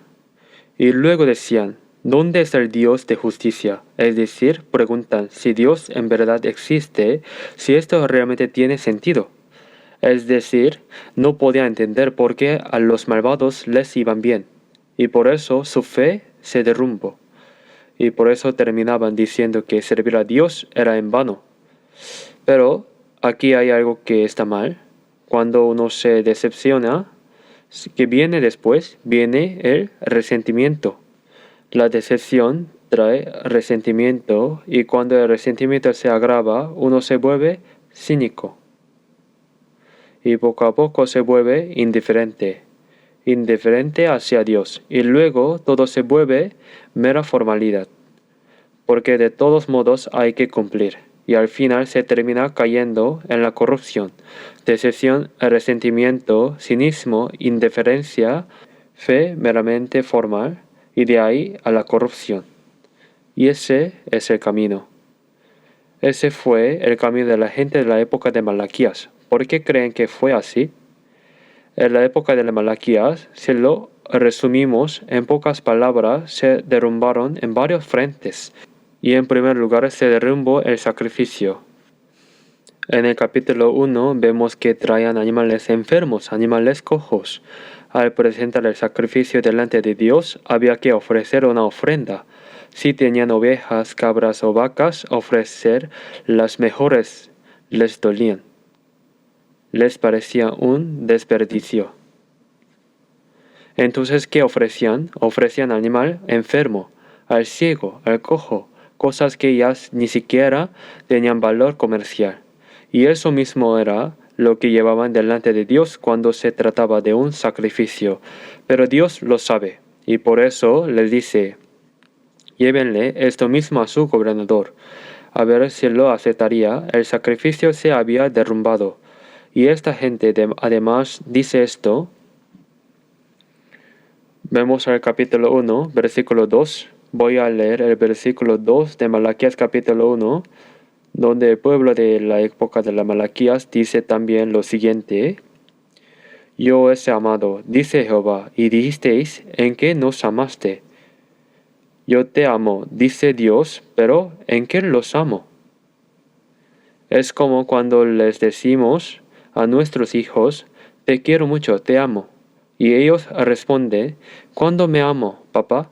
Y luego decían, ¿dónde está el Dios de justicia? Es decir, preguntan si Dios en verdad existe, si esto realmente tiene sentido. Es decir, no podían entender por qué a los malvados les iban bien, y por eso su fe se derrumbó. Y por eso terminaban diciendo que servir a Dios era en vano. Pero aquí hay algo que está mal. Cuando uno se decepciona, que viene después, viene el resentimiento. La decepción trae resentimiento y cuando el resentimiento se agrava, uno se vuelve cínico. Y poco a poco se vuelve indiferente hacia Dios. Y luego todo se vuelve mera formalidad. porque de todos modos hay que cumplir, y al final se termina cayendo en la corrupción, decepción, resentimiento, cinismo, indiferencia, fe meramente formal, y de ahí a la corrupción. Y ese es el camino. Ese fue el camino de la gente de la época de Malaquías. ¿Por qué creen que fue así? En la época de Malaquías, si lo resumimos en pocas palabras, se derrumbaron en varios frentes. Y en primer lugar se derrumbó el sacrificio. En el capítulo 1 vemos que traían animales enfermos, animales cojos. Al presentar el sacrificio delante de Dios, había que ofrecer una ofrenda. Si tenían ovejas, cabras o vacas, ofrecer las mejores les dolían. Les parecía un desperdicio. Entonces, ¿qué ofrecían? Ofrecían al animal enfermo, al ciego, al cojo, cosas que ya ni siquiera tenían valor comercial. Y eso mismo era lo que llevaban delante de Dios cuando se trataba de un sacrificio. Pero Dios lo sabe, y por eso les dice, llévenle esto mismo a su gobernador, a ver si lo aceptaría. El sacrificio se había derrumbado. Y esta gente además dice esto. Vemos el capítulo 1, versículo 2. Voy a leer el versículo 2 de Malaquías capítulo 1, donde el pueblo de la época de la Malaquías dice también lo siguiente. Yo os he amado, dice Jehová, y dijisteis, ¿en qué nos amaste? Yo te amo, dice Dios, pero ¿en qué los amo? Es como cuando les decimos a nuestros hijos, te quiero mucho, te amo. Y ellos responden, ¿cuándo me amo, papá?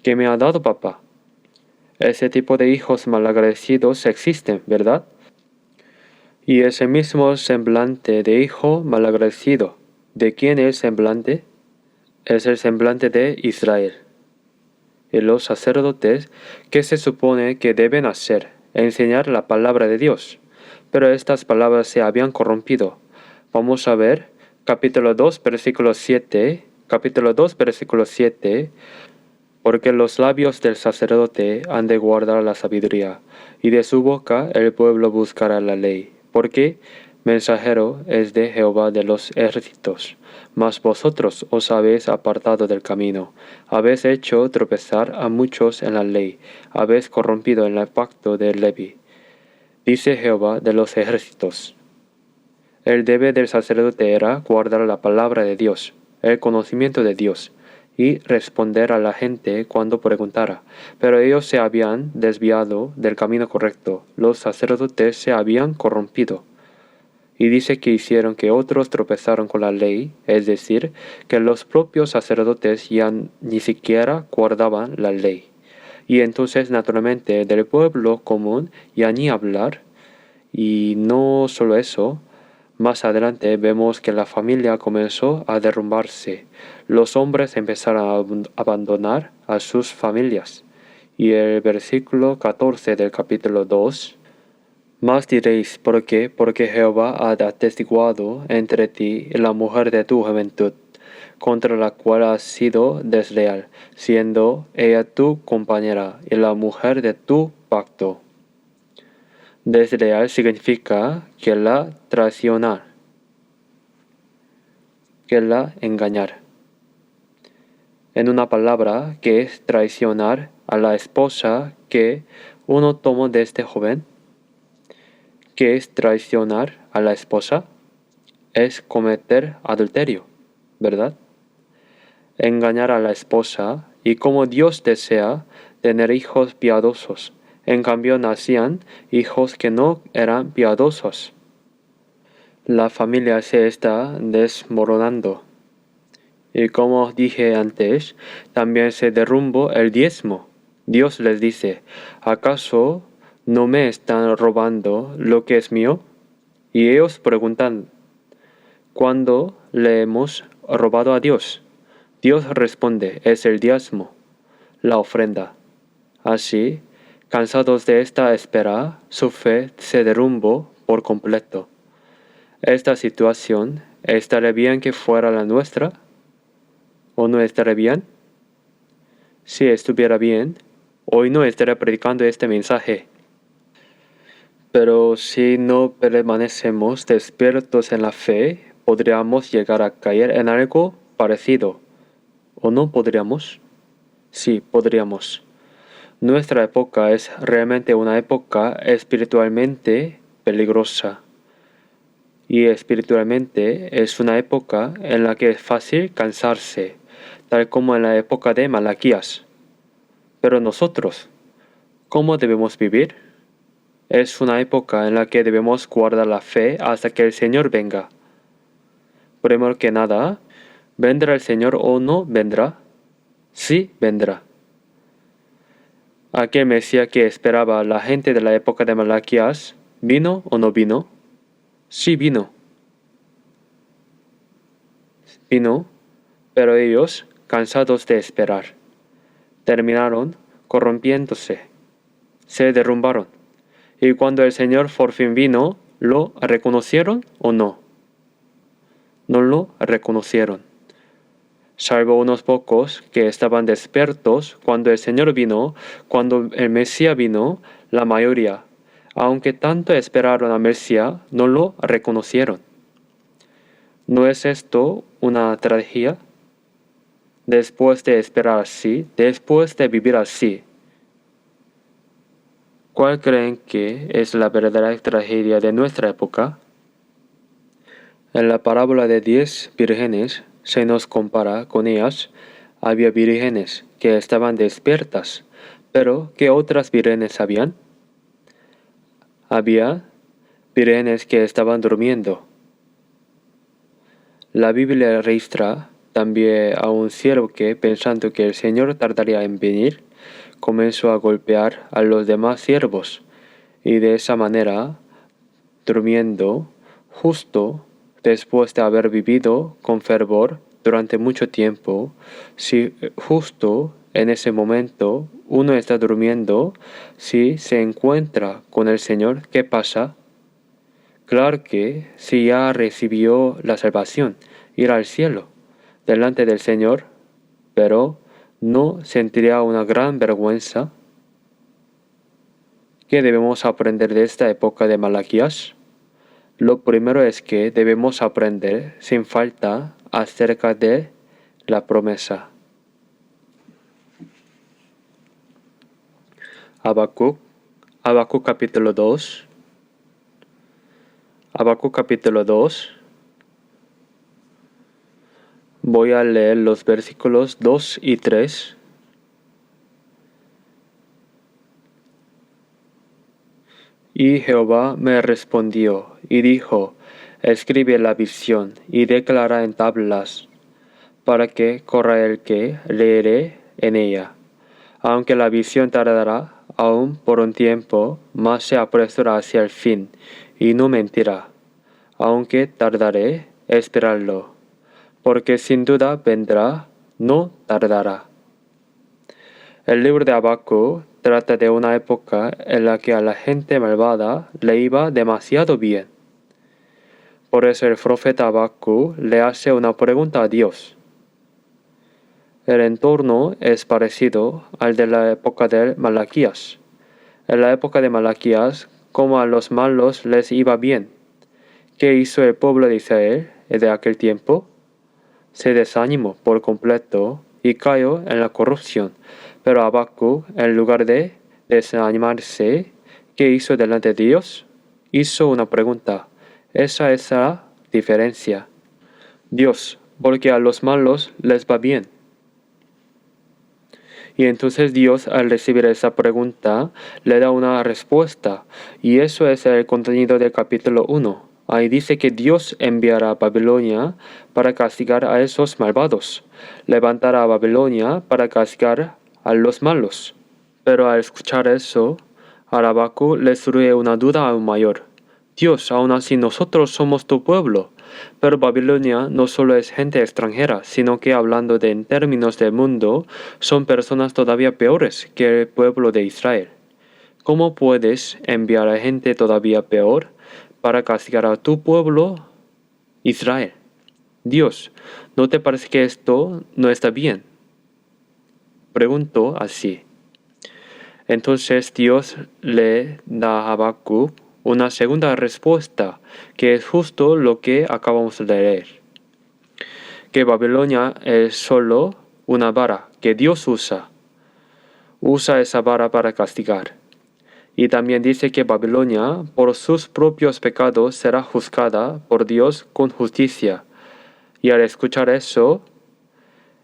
¿Qué me ha dado papá? Ese tipo de hijos malagradecidos existen, ¿verdad? Y ese mismo semblante de hijo malagradecido, ¿de quién es el semblante? Es el semblante de Israel. Y los sacerdotes, ¿qué se supone que deben hacer? Enseñar la palabra de Dios. Pero estas palabras se habían corrompido. Vamos a ver, capítulo 2, versículo 7. Capítulo 2, versículo 7. Porque los labios del sacerdote han de guardar la sabiduría, y de su boca el pueblo buscará la ley. Porque mensajero es de Jehová de los ejércitos. Mas vosotros os habéis apartado del camino, habéis hecho tropezar a muchos en la ley, habéis corrompido en el pacto de Leví. Dice Jehová de los ejércitos. El deber del sacerdote era guardar la palabra de Dios, el conocimiento de Dios, y responder a la gente cuando preguntara. Pero ellos se habían desviado del camino correcto, los sacerdotes se habían corrompido. Y dice que hicieron que otros tropezaron con la ley, es decir, que los propios sacerdotes ya ni siquiera guardaban la ley. Y entonces naturalmente del pueblo común ya ni hablar. Y no solo eso, más adelante vemos que la familia comenzó a derrumbarse. Los hombres empezaron a abandonar a sus familias. Y el versículo 14 del capítulo 2. Más diréis, ¿por qué? Porque Jehová ha atestiguado entre ti y la mujer de tu juventud, contra la cual has sido desleal, siendo ella tu compañera y la mujer de tu pacto. Desleal significa que la traicionar, que la engañar. En una palabra, que es traicionar a la esposa que uno tomó de este joven. ¿Qué es traicionar a la esposa? Es cometer adulterio, ¿verdad? Engañar a la esposa, y como Dios desea tener hijos piadosos, en cambio nacían hijos que no eran piadosos. La familia se está desmoronando. Y como dije antes, también se derrumbó el diezmo. Dios les dice, ¿acaso no me están robando lo que es mío? Y ellos preguntan, ¿cuándo le hemos robado a Dios? Dios responde, es el diezmo, la ofrenda. Así, cansados de esta espera, su fe se derrumbó por completo. Esta situación, ¿estaría bien que fuera la nuestra? ¿O no estaría bien? Si estuviera bien, hoy no estaría predicando este mensaje. Pero si no permanecemos despiertos en la fe, podríamos llegar a caer en algo parecido. ¿O no podríamos? Sí, podríamos. Nuestra época es realmente una época espiritualmente peligrosa. Y espiritualmente es una época en la que es fácil cansarse, tal como en la época de Malaquías. Pero nosotros, ¿cómo debemos vivir? Es una época en la que debemos guardar la fe hasta que el Señor venga. Primero que nada, ¿vendrá el Señor o no vendrá? Sí, vendrá. Aquel Mesías que esperaba la gente de la época de Malaquías, ¿vino o no vino? Sí vino. Vino, pero ellos, cansados de esperar, terminaron corrompiéndose, se derrumbaron. Y cuando el Señor por fin vino, ¿lo reconocieron o no? No lo reconocieron. Salvo unos pocos que estaban despiertos cuando el Señor vino, cuando el Mesías vino, la mayoría, aunque tanto esperaron al Mesías, no lo reconocieron. ¿No es esto una tragedia? Después de esperar así, después de vivir así, ¿cuál creen que es la verdadera tragedia de nuestra época? En la parábola de 10 vírgenes se nos compara con ellas. Había vírgenes que estaban despiertas, pero ¿qué otras vírgenes habían? Había vírgenes que estaban durmiendo. La Biblia registra también a un siervo que, pensando que el Señor tardaría en venir, comenzó a golpear a los demás siervos, y de esa manera, durmiendo, justo después de haber vivido con fervor durante mucho tiempo, si justo en ese momento uno está durmiendo, si se encuentra con el Señor, ¿qué pasa? Claro que si ya recibió la salvación, ir al cielo, delante del Señor, pero ¿no sentiría una gran vergüenza? ¿Qué debemos aprender de esta época de Malaquías? Lo primero es que debemos aprender sin falta acerca de la promesa. Habacuc capítulo 2. Habacuc capítulo 2. Voy a leer los versículos 2 y 3. Y Jehová me respondió y dijo, escribe la visión y declara en tablas, para que corra el que leeré en ella. Aunque la visión tardará aún por un tiempo, mas se apresurará hacia el fin, y no mentirá. Aunque tardaré, esperarlo, porque sin duda vendrá, no tardará. El libro de Habacuc trata de una época en la que a la gente malvada le iba demasiado bien. Por eso el profeta Habacuc le hace una pregunta a Dios. El entorno es parecido al de la época de Malaquías. En la época de Malaquías, como a los malos les iba bien, ¿qué hizo el pueblo de Israel de aquel tiempo? Se desanimó por completo y cayó en la corrupción. Pero Habacuc, en lugar de desanimarse, ¿qué hizo delante de Dios? Hizo una pregunta. Esa es la diferencia. Dios, porque a los malos les va bien. Y entonces Dios, al recibir esa pregunta, le da una respuesta. Y eso es el contenido del capítulo 1. Ahí dice que Dios enviará a Babilonia para castigar a esos malvados. Levantará a Babilonia para castigar a los malos. Pero al escuchar eso, a Habacuc le surge una duda aún mayor. Dios, aún así nosotros somos tu pueblo. Pero Babilonia no solo es gente extranjera, sino que hablando en términos del mundo, son personas todavía peores que el pueblo de Israel. ¿Cómo puedes enviar a gente todavía peor para castigar a tu pueblo, Israel? Dios, ¿no te parece que esto no está bien? preguntó así. Entonces Dios le da a Habacuc una segunda respuesta, que es justo lo que acabamos de leer. Que Babilonia es solo una vara que Dios usa. Usa esa vara para castigar. Y también dice que Babilonia, por sus propios pecados, será juzgada por Dios con justicia. Y al escuchar eso,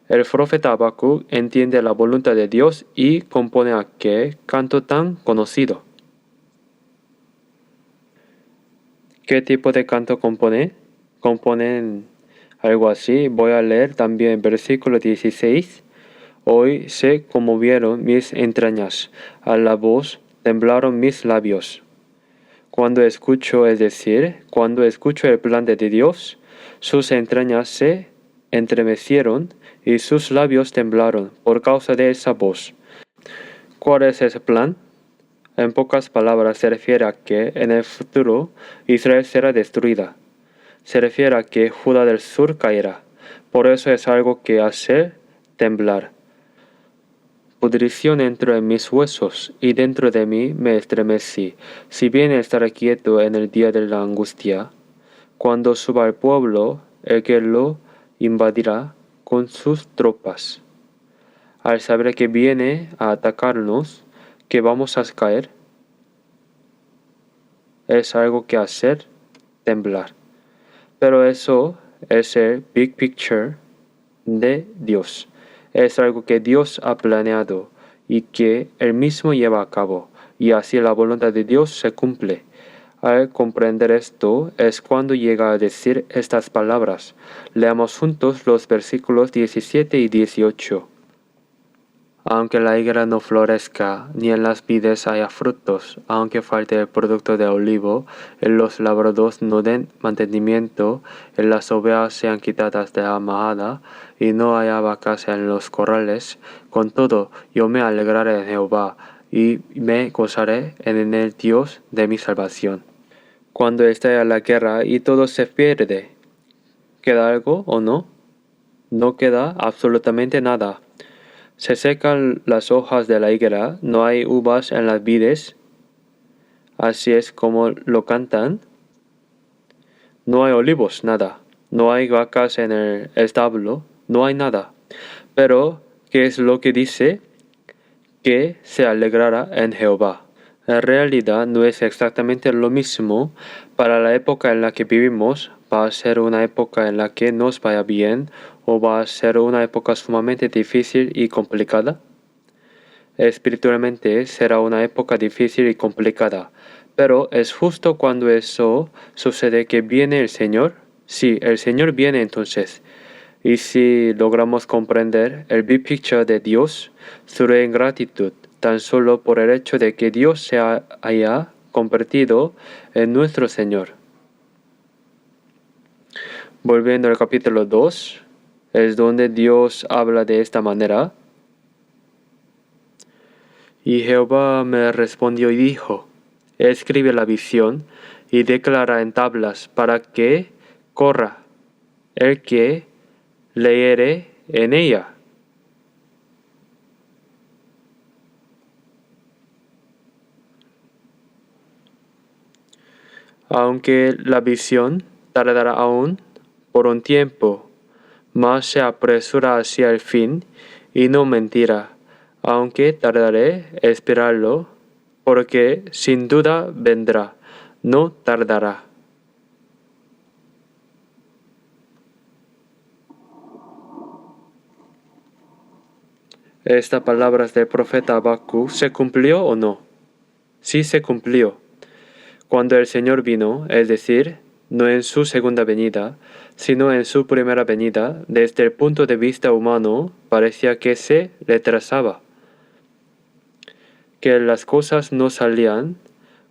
el profeta Habacuc entiende la voluntad de Dios y compone aquel canto tan conocido. ¿Qué tipo de canto compone? Componen algo así. Voy a leer también versículo 16. Hoy se conmovieron mis entrañas, a la voz temblaron mis labios. Cuando escucho, es decir, cuando escucho el plan de Dios, sus entrañas se entremecieron y sus labios temblaron por causa de esa voz. ¿Cuál es ese plan? En pocas palabras se refiere a que en el futuro Israel será destruida. Se refiere a que Judá del sur caerá. Por eso es algo que hace temblar. Pudrición entró en mis huesos, y dentro de mí me estremecí. Si bien estaré quieto en el día de la angustia, cuando suba el pueblo, el que lo invadirá con sus tropas. Al saber que viene a atacarnos, que vamos a caer, es algo que hacer temblar. Pero eso es el big picture de Dios. Es algo que Dios ha planeado y que Él mismo lleva a cabo, y así la voluntad de Dios se cumple. Al comprender esto es cuando llega a decir estas palabras. Leamos juntos los versículos 17 y 18. Aunque la higuera no florezca, ni en las vides haya frutos, aunque falte el producto de olivo, en los labradores no den mantenimiento, en las ovejas sean quitadas de la majada, y no haya vacas en los corrales, con todo yo me alegraré en Jehová, y me gozaré en el Dios de mi salvación. Cuando estalla la guerra y todo se pierde, ¿queda algo o no? No queda absolutamente nada. Se secan las hojas de la higuera, no hay uvas en las vides, así es como lo cantan. No hay olivos, nada. No hay vacas en el establo, no hay nada. Pero, ¿qué es lo que dice? Que se alegrará en Jehová. En realidad no es exactamente lo mismo. Para la época en la que vivimos, va a ser una época en la que nos vaya bien o va a ser una época sumamente difícil y complicada. Espiritualmente será una época difícil y complicada, pero es justo cuando eso sucede que viene el Señor. Sí, el Señor viene entonces. Y si logramos comprender el big picture de Dios, su ingratitud, tan solo por el hecho de que Dios se haya convertido en nuestro Señor. Volviendo al capítulo 2, es donde Dios habla de esta manera. Y Jehová me respondió y dijo, escribe la visión y declara en tablas para que corra el que leyere en ella. Aunque la visión tardará aún por un tiempo, mas se apresura hacia el fin y no mentirá, aunque tardaré esperarlo, porque sin duda vendrá, no tardará. ¿Esta palabra del profeta Habacuc se cumplió o no? Sí se cumplió. Cuando el Señor vino, es decir, no en su segunda venida, sino en su primera venida, desde el punto de vista humano, parecía que se retrasaba, que las cosas no salían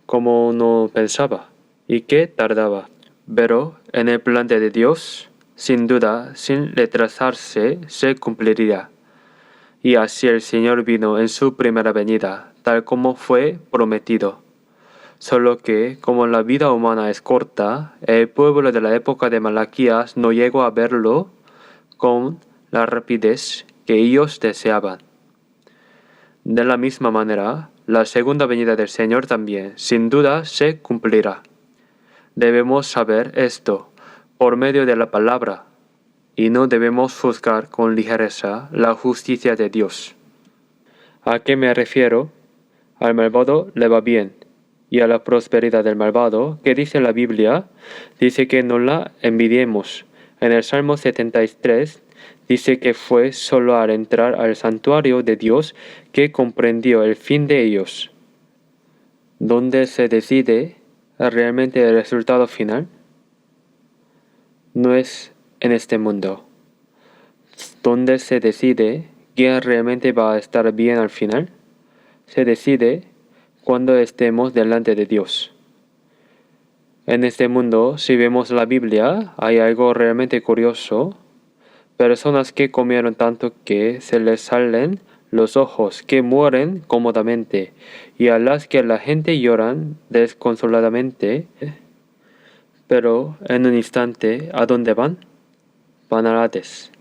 como uno pensaba, y que tardaba. Pero en el plan de Dios, sin duda, sin retrasarse, se cumpliría. Y así el Señor vino en su primera venida, tal como fue prometido. Solo que, como la vida humana es corta, el pueblo de la época de Malaquías no llegó a verlo con la rapidez que ellos deseaban. De la misma manera, la segunda venida del Señor también, sin duda, se cumplirá. Debemos saber esto por medio de la palabra, y no debemos juzgar con ligereza la justicia de Dios. ¿A qué me refiero? Al malvado le va bien, y a la prosperidad del malvado, que dice la Biblia, dice que no la envidiemos. En el Salmo 73 dice que fue solo al entrar al santuario de Dios que comprendió el fin de ellos. ¿Dónde se decide realmente el resultado final? No es en este mundo. ¿Dónde se decide quién realmente va a estar bien al final? Se decide cuando estemos delante de Dios. En este mundo, si vemos la Biblia, hay algo realmente curioso. Personas que comieron tanto que se les salen los ojos, que mueren cómodamente, y a las que la gente lloran desconsoladamente. Pero en un instante, ¿a dónde van? Van al Hades.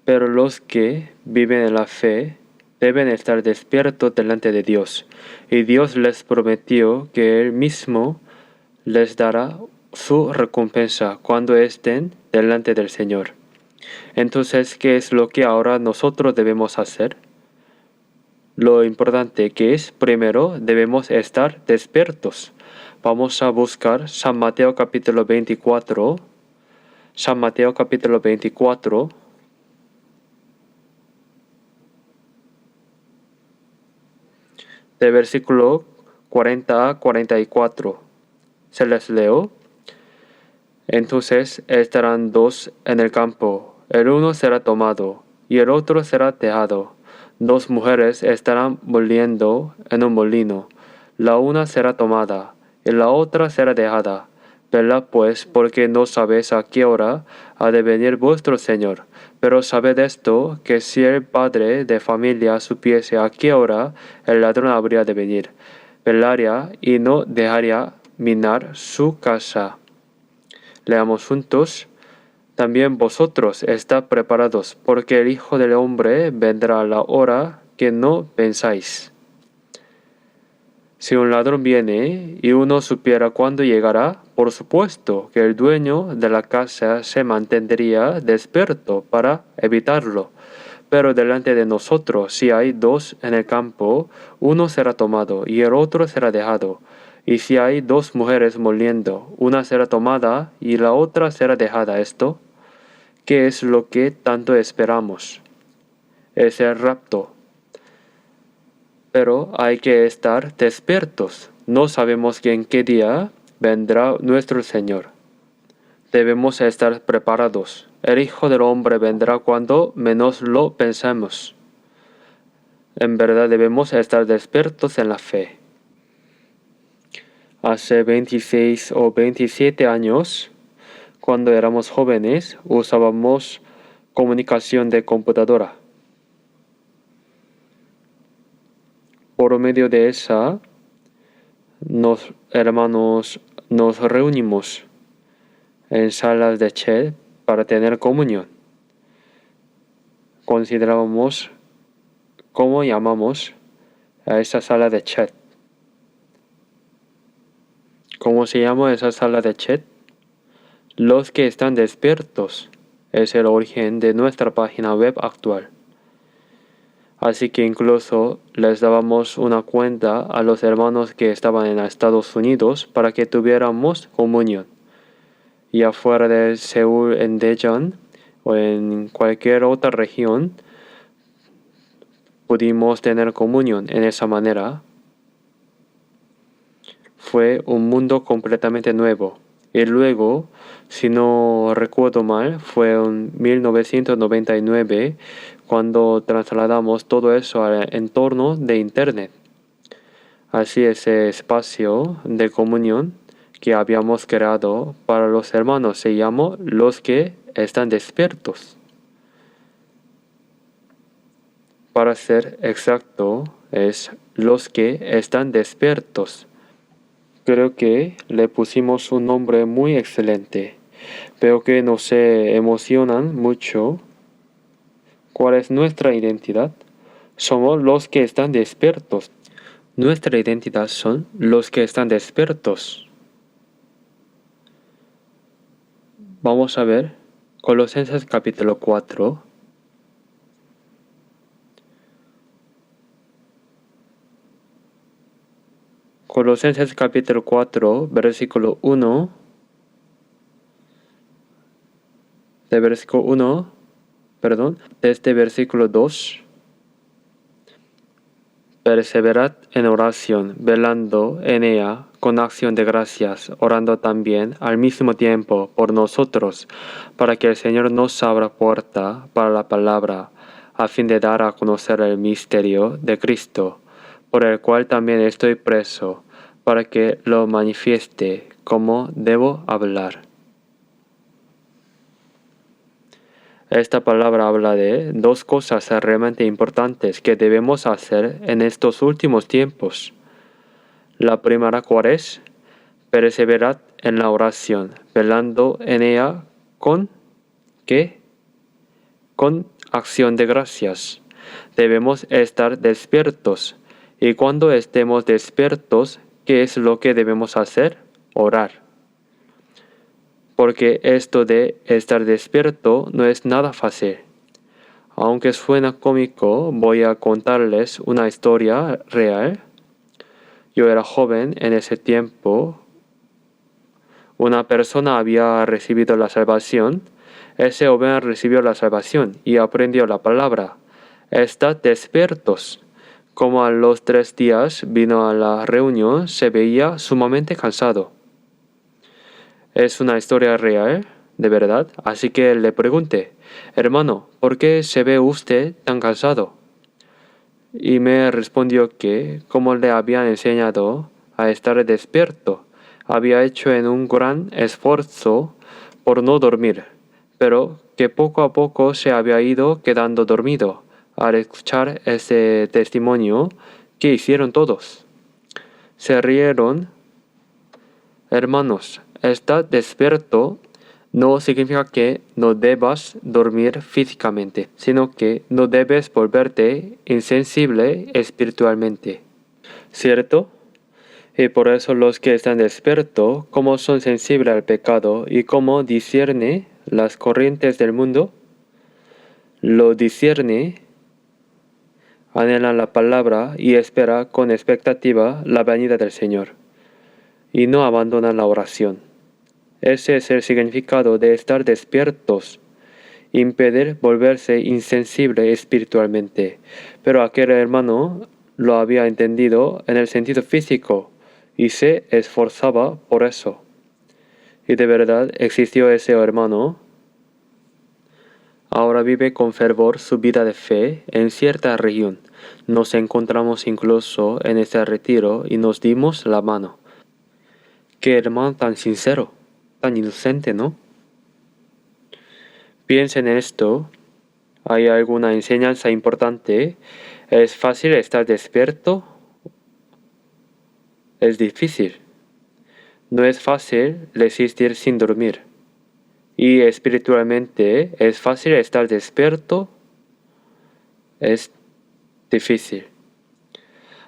Pero los que viven en la fe deben estar despiertos delante de Dios, y Dios les prometió que Él mismo les dará su recompensa cuando estén delante del Señor. Entonces, ¿qué es lo que ahora nosotros debemos hacer? Lo importante que es, primero, debemos estar despiertos. Vamos a buscar San Mateo capítulo 24. San Mateo capítulo 24. De versículo 40 a 44. Se les leo. Entonces estarán dos en el campo, el uno será tomado y el otro será dejado. Dos mujeres estarán moliendo en un molino, la una será tomada y la otra será dejada. Velad pues, porque no sabéis a qué hora ha de venir vuestro Señor. Pero sabed esto, que si el padre de familia supiese a qué hora el ladrón habría de venir, velaría y no dejaría minar su casa. Leamos juntos. También vosotros estad preparados, porque el Hijo del Hombre vendrá a la hora que no pensáis. Si un ladrón viene y uno supiera cuándo llegará, por supuesto que el dueño de la casa se mantendría despierto para evitarlo. Pero delante de nosotros, si hay dos en el campo, uno será tomado y el otro será dejado. Y si hay dos mujeres moliendo, una será tomada y la otra será dejada. ¿Esto qué es lo que tanto esperamos? Es el rapto. Pero hay que estar despiertos. No sabemos en qué día vendrá nuestro Señor. Debemos estar preparados. El Hijo del Hombre vendrá cuando menos lo pensemos. En verdad debemos estar despiertos en la fe. Hace 26 o 27 años, cuando éramos jóvenes, usábamos comunicación de computadora. Por medio de esa, hermanos nos reunimos en salas de chat para tener comunión. Considerábamos cómo llamamos a esa sala de chat. ¿Cómo se llama esa sala de chat? Los que están despiertos es el origen de nuestra página web actual. Así que incluso les dábamos una cuenta a los hermanos que estaban en Estados Unidos para que tuviéramos comunión. Y afuera de Seúl, en Daejeon o en cualquier otra región, pudimos tener comunión en esa manera. Fue un mundo completamente nuevo. Y luego, si no recuerdo mal, fue en 1999 cuando trasladamos todo eso al entorno de Internet. Así ese espacio de comunión que habíamos creado para los hermanos se llamó Los que están despiertos. Para ser exacto, es Los que están despiertos. Creo que le pusimos un nombre muy excelente. Veo que no se emocionan mucho, ¿Cuál es nuestra identidad? Somos los que están despiertos. Nuestra identidad son los que están despiertos. Vamos a ver Colosenses capítulo 4. Colosenses capítulo 4, versículo 1. Desde versículo 2. Perseverad en oración, velando en ella con acción de gracias, orando también al mismo tiempo por nosotros, para que el Señor nos abra puerta para la palabra, a fin de dar a conocer el misterio de Cristo, por el cual también estoy preso, para que lo manifieste como debo hablar. Esta palabra habla de dos cosas realmente importantes que debemos hacer en estos últimos tiempos. La primera, ¿cuál es? Perseverad en la oración, velando en ella con ¿qué? Con acción de gracias. Debemos estar despiertos. Y cuando estemos despiertos, ¿qué es lo que debemos hacer? Orar. Porque esto de estar despierto no es nada fácil. Aunque suena cómico, voy a contarles una historia real. Yo era joven en ese tiempo. Una persona había recibido la salvación. Ese joven recibió la salvación y aprendió la palabra. Estad despiertos. Como a los 3 días vino a la reunión, se veía sumamente cansado. Es una historia real, de verdad, así que le pregunté, hermano, ¿por qué se ve usted tan cansado? Y me respondió que, como le habían enseñado a estar despierto, había hecho en un gran esfuerzo por no dormir, pero que poco a poco se había ido quedando dormido al escuchar ese testimonio que hicieron todos. Se rieron. Hermanos, estar despierto no significa que no debas dormir físicamente, sino que no debes volverte insensible espiritualmente. ¿Cierto? Y por eso los que están despiertos, como son sensibles al pecado y como discierne las corrientes del mundo, lo discierne, anhelan la palabra y espera con expectativa la venida del Señor, y no abandonan la oración. Ese es el significado de estar despiertos, impedir volverse insensible espiritualmente. Pero aquel hermano lo había entendido en el sentido físico y se esforzaba por eso. Y de verdad existió ese hermano. Ahora vive con fervor su vida de fe en cierta región. Nos encontramos incluso en ese retiro y nos dimos la mano. Qué hermano tan sincero, tan inocente, ¿no? Piensen en esto. ¿Hay alguna enseñanza importante? ¿Es fácil estar despierto? Es difícil. No es fácil resistir sin dormir. Y espiritualmente, ¿es fácil estar despierto? Es difícil.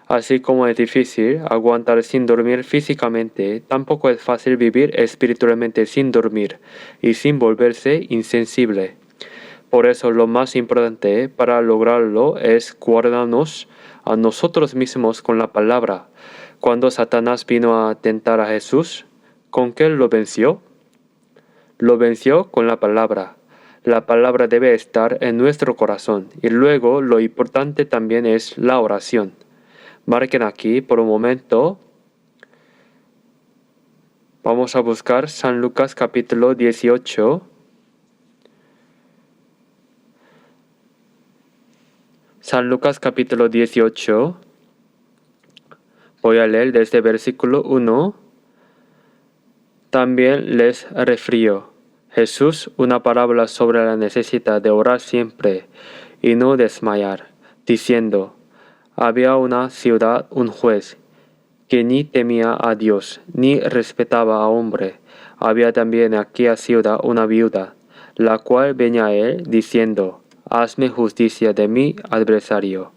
Así como es difícil aguantar sin dormir físicamente, tampoco es fácil vivir espiritualmente sin dormir y sin volverse insensible. Por eso lo más importante para lograrlo es guardarnos a nosotros mismos con la palabra. Cuando Satanás vino a tentar a Jesús, ¿con qué lo venció? Lo venció con la palabra. La palabra debe estar en nuestro corazón y luego lo importante también es la oración. Marquen aquí por un momento. Vamos a buscar San Lucas capítulo 18. San Lucas capítulo 18. Voy a leer desde versículo 1. También les refirió Jesús una parábola sobre la necesidad de orar siempre y no desmayar, diciendo, había una ciudad un juez que ni temía a Dios ni respetaba a hombre. Había también en aquella ciudad una viuda, la cual venía a él diciendo, hazme justicia de mi adversario.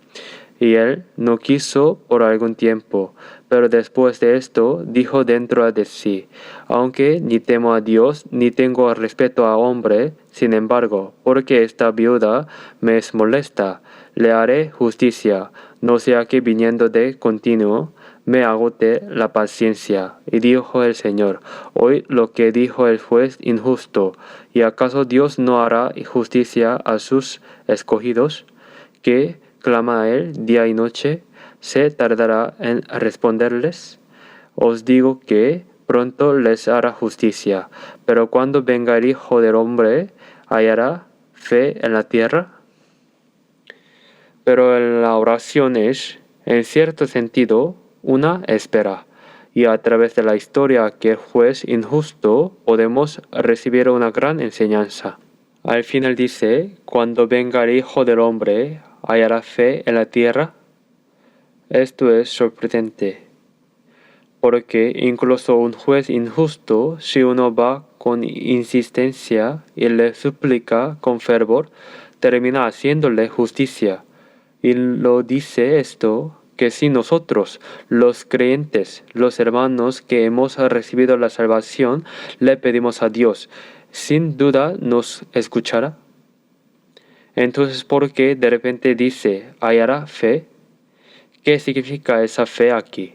Y él no quiso por algún tiempo, pero después de esto dijo dentro de sí, aunque ni temo a Dios ni tengo respeto a hombre, sin embargo, porque esta viuda me es molesta, le haré justicia, no sea que viniendo de continuo me agote la paciencia. Y dijo el Señor, oí lo que dijo el juez injusto, ¿y acaso Dios no hará justicia a sus escogidos? Que clama a él día y noche, ¿se tardará en responderles? Os digo que pronto les hará justicia, pero cuando venga el Hijo del Hombre, ¿hallará fe en la tierra? Pero en la oración es, en cierto sentido, una espera, y a través de la historia de aquel juez injusto podemos recibir una gran enseñanza. Al final dice, cuando venga el Hijo del Hombre, ¿hallará fe en la tierra? Esto es sorprendente, porque incluso un juez injusto, si uno va con insistencia y le suplica con fervor, termina haciéndole justicia. Y lo dice esto, que si nosotros, los creyentes, los hermanos que hemos recibido la salvación, le pedimos a Dios, sin duda nos escuchará. Entonces, ¿por qué de repente dice, hallará fe? ¿Qué significa esa fe aquí?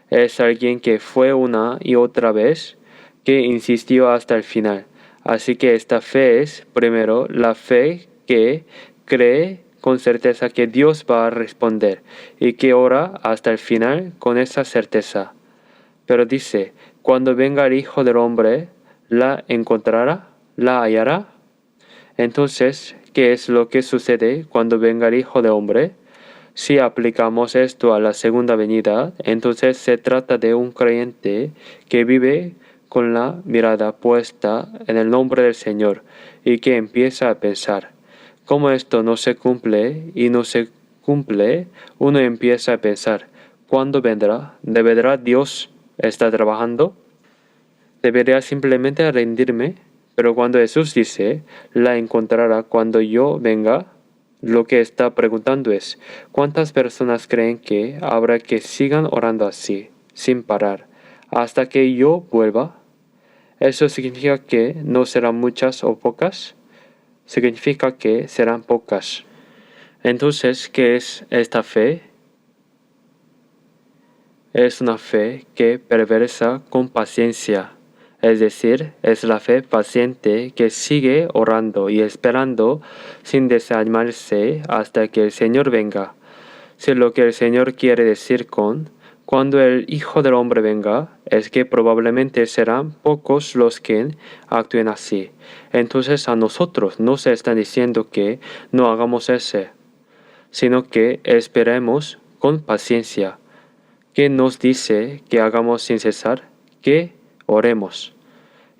Es alguien que fue una y otra vez, que insistió hasta el final. Así que esta fe es, primero, la fe que cree con certeza que Dios va a responder y que ora hasta el final con esa certeza. Pero dice, cuando venga el Hijo del Hombre, ¿la encontrará? ¿La hallará? Entonces, ¿qué es lo que sucede cuando venga el Hijo del Hombre? Si aplicamos esto a la segunda venida, entonces se trata de un creyente que vive con la mirada puesta en el nombre del Señor y que empieza a pensar, como esto no se cumple y no se cumple, uno empieza a pensar, ¿cuándo vendrá? ¿De verdad Dios está trabajando? ¿Debería simplemente rendirme? Pero cuando Jesús dice, la encontrará cuando yo venga, lo que está preguntando es, ¿cuántas personas creen que habrá que sigan orando así, sin parar, hasta que yo vuelva? ¿Eso significa que no serán muchas o pocas? Significa que serán pocas. Entonces, ¿qué es esta fe? Es una fe que perversa con paciencia. Es decir, es la fe paciente que sigue orando y esperando sin desanimarse hasta que el Señor venga. Si lo que el Señor quiere decir con cuando el Hijo del Hombre venga es que probablemente serán pocos los que actúen así. Entonces a nosotros no se está diciendo que no hagamos ese, sino que esperemos con paciencia. ¿Qué nos dice que hagamos sin cesar? Que oremos.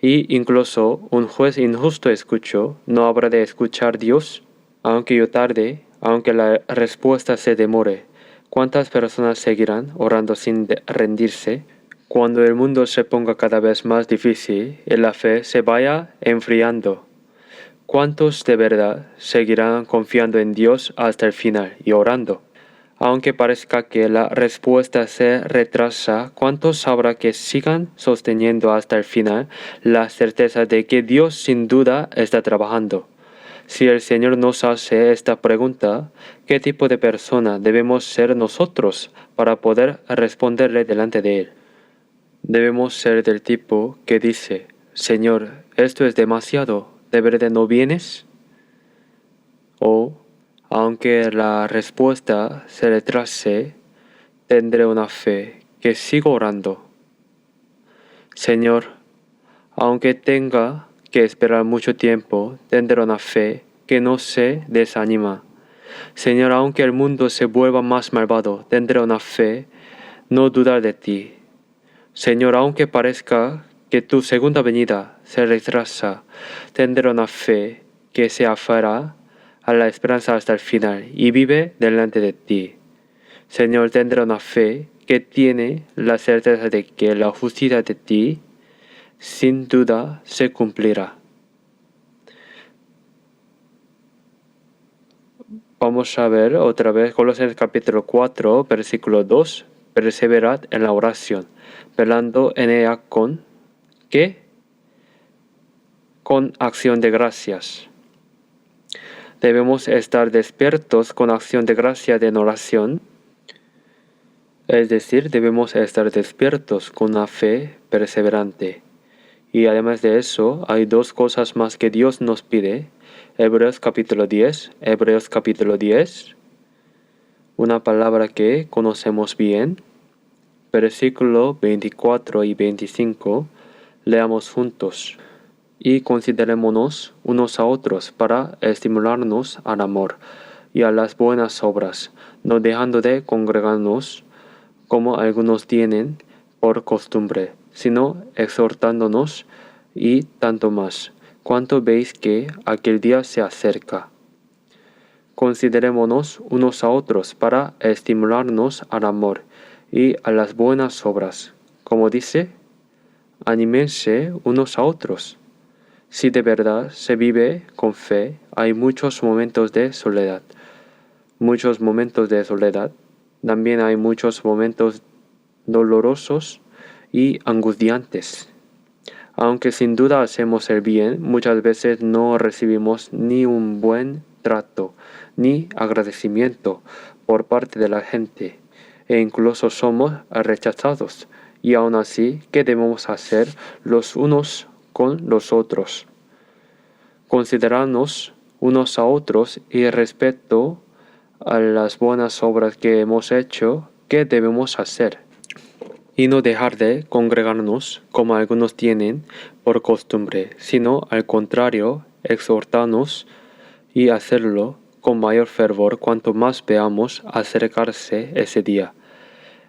Y incluso un juez injusto escuchó, ¿no habrá de escuchar Dios? Aunque yo tarde, aunque la respuesta se demore, ¿cuántas personas seguirán orando sin rendirse? Cuando el mundo se ponga cada vez más difícil y la fe se vaya enfriando, ¿cuántos de verdad seguirán confiando en Dios hasta el final y orando? Aunque parezca que la respuesta se retrasa, ¿cuántos habrá que sigan sosteniendo hasta el final la certeza de que Dios sin duda está trabajando? Si el Señor nos hace esta pregunta, ¿qué tipo de persona debemos ser nosotros para poder responderle delante de Él? Debemos ser del tipo que dice, Señor, esto es demasiado, ¿de verdad no vienes? O, aunque la respuesta se retrase, tendré una fe que sigo orando. Señor, aunque tenga que esperar mucho tiempo, tendré una fe que no se desanima. Señor, aunque el mundo se vuelva más malvado, tendré una fe no dudar de ti. Señor, aunque parezca que tu segunda venida se retrasa, tendré una fe que se aferra a la esperanza hasta el final y vive delante de ti. Señor, tendré una fe que tiene la certeza de que la justicia de ti sin duda se cumplirá. Vamos a ver otra vez Colosenses capítulo 4, versículo 2. Perseverad en la oración, velando en ella con, ¿qué? Con acción de gracias. Debemos estar despiertos con acción de gracia en oración. Es decir, debemos estar despiertos con una fe perseverante. Y además de eso, hay dos cosas más que Dios nos pide. Hebreos capítulo 10, una palabra que conocemos bien. Versículo 24 y 25, leamos juntos. Y considerémonos unos a otros para estimularnos al amor y a las buenas obras, no dejando de congregarnos como algunos tienen por costumbre, sino exhortándonos, y tanto más, cuanto veis que aquel día se acerca. Considerémonos unos a otros para estimularnos al amor y a las buenas obras. Como dice, anímense unos a otros. Si de verdad se vive con fe, hay muchos momentos de soledad. También hay muchos momentos dolorosos y angustiantes. Aunque sin duda hacemos el bien, muchas veces no recibimos ni un buen trato, ni agradecimiento por parte de la gente, e incluso somos rechazados. Y aún así, ¿qué debemos hacer los unos con los otros? Considerarnos unos a otros y respecto a las buenas obras que hemos hecho, ¿qué debemos hacer? Y no dejar de congregarnos como algunos tienen por costumbre, sino al contrario, exhortarnos y hacerlo con mayor fervor cuanto más veamos acercarse ese día.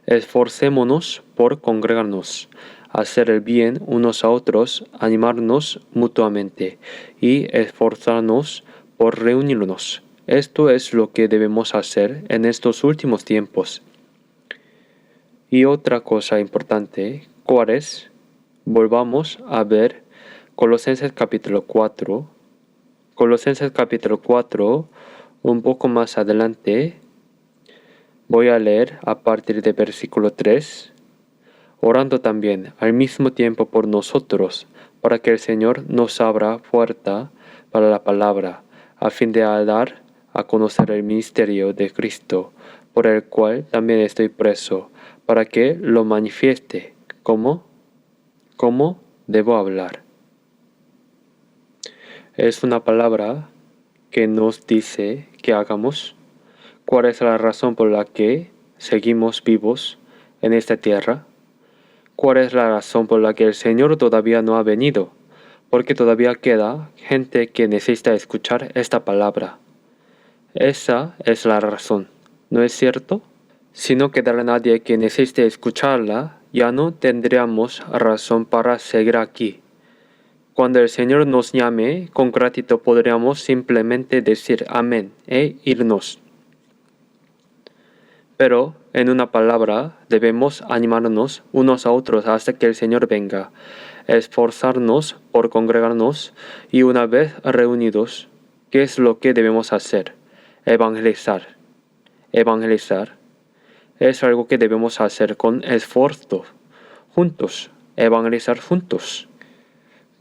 Esforcémonos por congregarnos, hacer el bien unos a otros, animarnos mutuamente y esforzarnos por reunirnos. Esto es lo que debemos hacer en estos últimos tiempos. Y otra cosa importante, ¿cuál es? Volvamos a ver Colosenses capítulo 4. Colosenses capítulo 4, un poco más adelante, voy a leer a partir de versículo 3, orando también al mismo tiempo por nosotros, para que el Señor nos abra puerta para la palabra, a fin de dar a conocer el ministerio de Cristo, por el cual también estoy preso, para que lo manifieste. ¿Cómo debo hablar? Es una palabra que nos dice que hagamos. ¿Cuál es la razón por la que seguimos vivos en esta tierra? ¿Cuál es la razón por la que el Señor todavía no ha venido? Porque todavía queda gente que necesita escuchar esta palabra. Esa es la razón, ¿no es cierto? Si no quedara nadie que necesite escucharla, ya no tendríamos razón para seguir aquí. Cuando el Señor nos llame, con gratitud podríamos simplemente decir amén e irnos. Pero, en una palabra, debemos animarnos unos a otros hasta que el Señor venga, esforzarnos por congregarnos y una vez reunidos, ¿qué es lo que debemos hacer? Evangelizar. Evangelizar es algo que debemos hacer con esfuerzo, juntos, evangelizar juntos.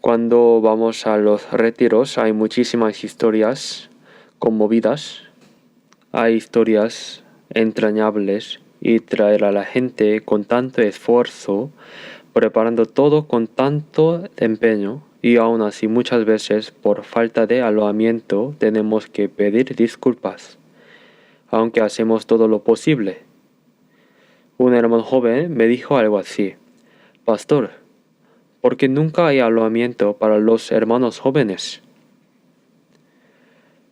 Cuando vamos a los retiros hay muchísimas historias conmovidas, hay historias entrañables, y traer a la gente con tanto esfuerzo, preparando todo con tanto empeño, y aún así muchas veces por falta de alojamiento tenemos que pedir disculpas, aunque hacemos todo lo posible. Un hermano joven me dijo algo así: Pastor, ¿por qué nunca hay alojamiento para los hermanos jóvenes?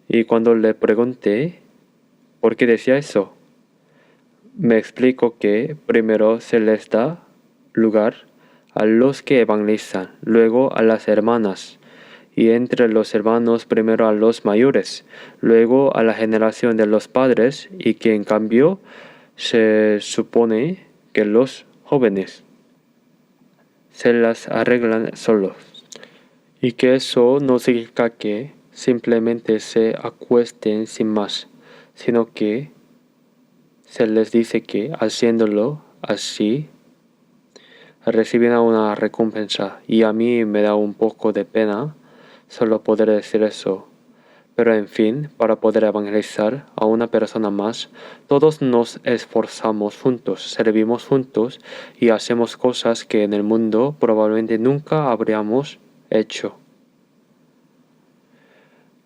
Y cuando le pregunté por qué decía eso, me explicó que primero se les da lugar a los que evangelizan, luego a las hermanas, y entre los hermanos primero a los mayores, luego a la generación de los padres, y que en cambio se supone que los jóvenes se las arreglan solos, y que eso no significa que simplemente se acuesten sin más, sino que se les dice que haciéndolo así recibirán una recompensa. Y a mí me da un poco de pena solo poder decir eso. Pero en fin, para poder evangelizar a una persona más, todos nos esforzamos juntos, servimos juntos y hacemos cosas que en el mundo probablemente nunca habríamos hecho.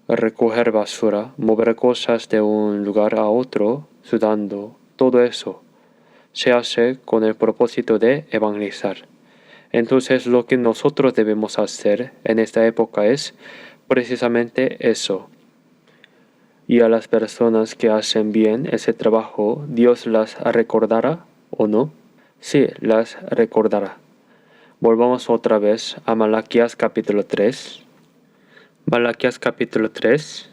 Recoger basura, mover cosas de un lugar a otro, sudando, todo eso se hace con el propósito de evangelizar. Entonces lo que nosotros debemos hacer en esta época es precisamente eso. Y a las personas que hacen bien ese trabajo, ¿Dios las recordará o no? Sí, las recordará. Volvamos otra vez a Malaquías capítulo 3. Malaquías capítulo 3.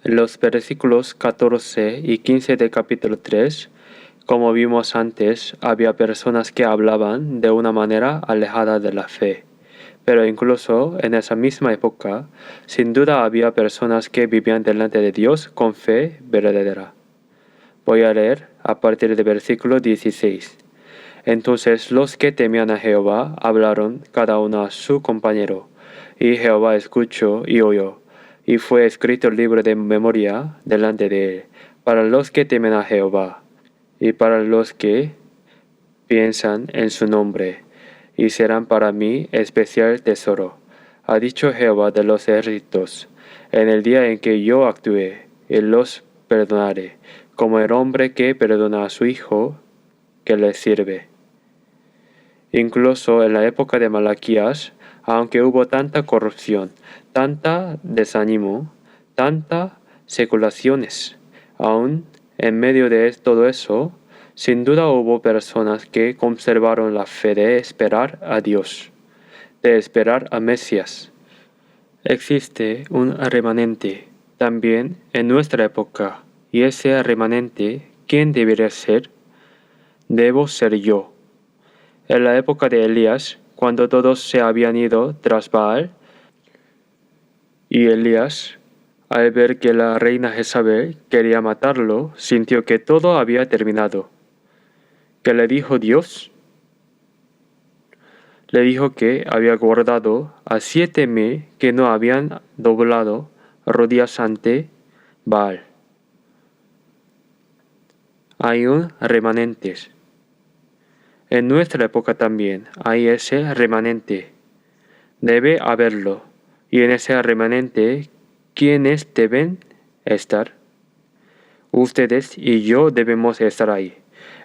Los versículos 14 y 15 del capítulo 3, como vimos antes, había personas que hablaban de una manera alejada de la fe. Pero incluso en esa misma época, sin duda había personas que vivían delante de Dios con fe verdadera. Voy a leer a partir del versículo 16. Entonces los que temían a Jehová hablaron cada uno a su compañero, y Jehová escuchó y oyó, y fue escrito el libro de memoria delante de él, para los que temen a Jehová, y para los que piensan en su nombre, y serán para mí especial tesoro. Ha dicho Jehová de los ejércitos, en el día en que yo actúe, y los perdonaré, como el hombre que perdona a su hijo que le sirve. Incluso en la época de Malaquías, aunque hubo tanta corrupción, tanta desánimo, tanta seculaciones, aún en medio de todo eso, sin duda hubo personas que conservaron la fe de esperar a Dios, de esperar a Mesías. Existe un remanente también en nuestra época, y ese remanente, ¿quién debería ser? Debo ser yo. En la época de Elías, cuando todos se habían ido tras Baal, y Elías, al ver que la reina Jezabel quería matarlo, sintió que todo había terminado. ¿Qué le dijo Dios? Le dijo que había guardado a 7,000 que no habían doblado rodillas ante Baal. Hay un remanente. En nuestra época también hay ese remanente. Debe haberlo. Y en ese remanente, ¿quiénes deben estar? Ustedes y yo debemos estar ahí.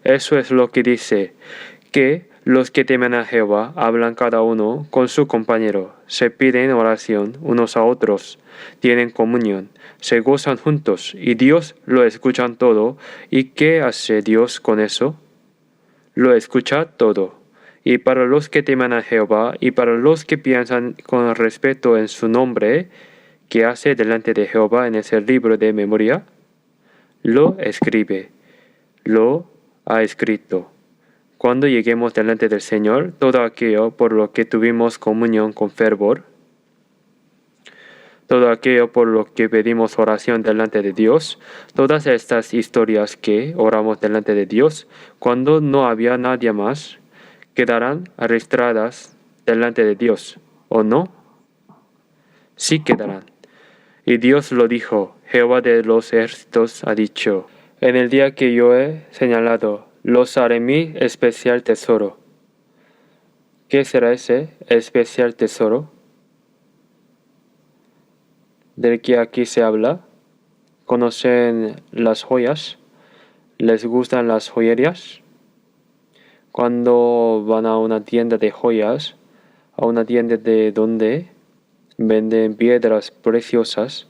Eso es lo que dice, que los que temen a Jehová hablan cada uno con su compañero, se piden oración unos a otros, tienen comunión, se gozan juntos, y Dios lo escucha todo. ¿Y qué hace Dios con eso? Lo escucha todo. Y para los que temen a Jehová y para los que piensan con respeto en su nombre, ¿qué hace delante de Jehová en ese libro de memoria? Lo escribe, lo ha escrito. Cuando lleguemos delante del Señor, todo aquello por lo que tuvimos comunión con fervor, todo aquello por lo que pedimos oración delante de Dios, todas estas historias que oramos delante de Dios, cuando no había nadie más, quedarán registradas delante de Dios, ¿o no? Sí quedarán. Y Dios lo dijo, Jehová de los ejércitos ha dicho, en el día que yo he señalado, los haré mi especial tesoro. ¿Qué será ese especial tesoro del que aquí se habla? ¿Conocen las joyas? ¿Les gustan las joyerías? Cuando van a una tienda de joyas, a una tienda de donde venden piedras preciosas,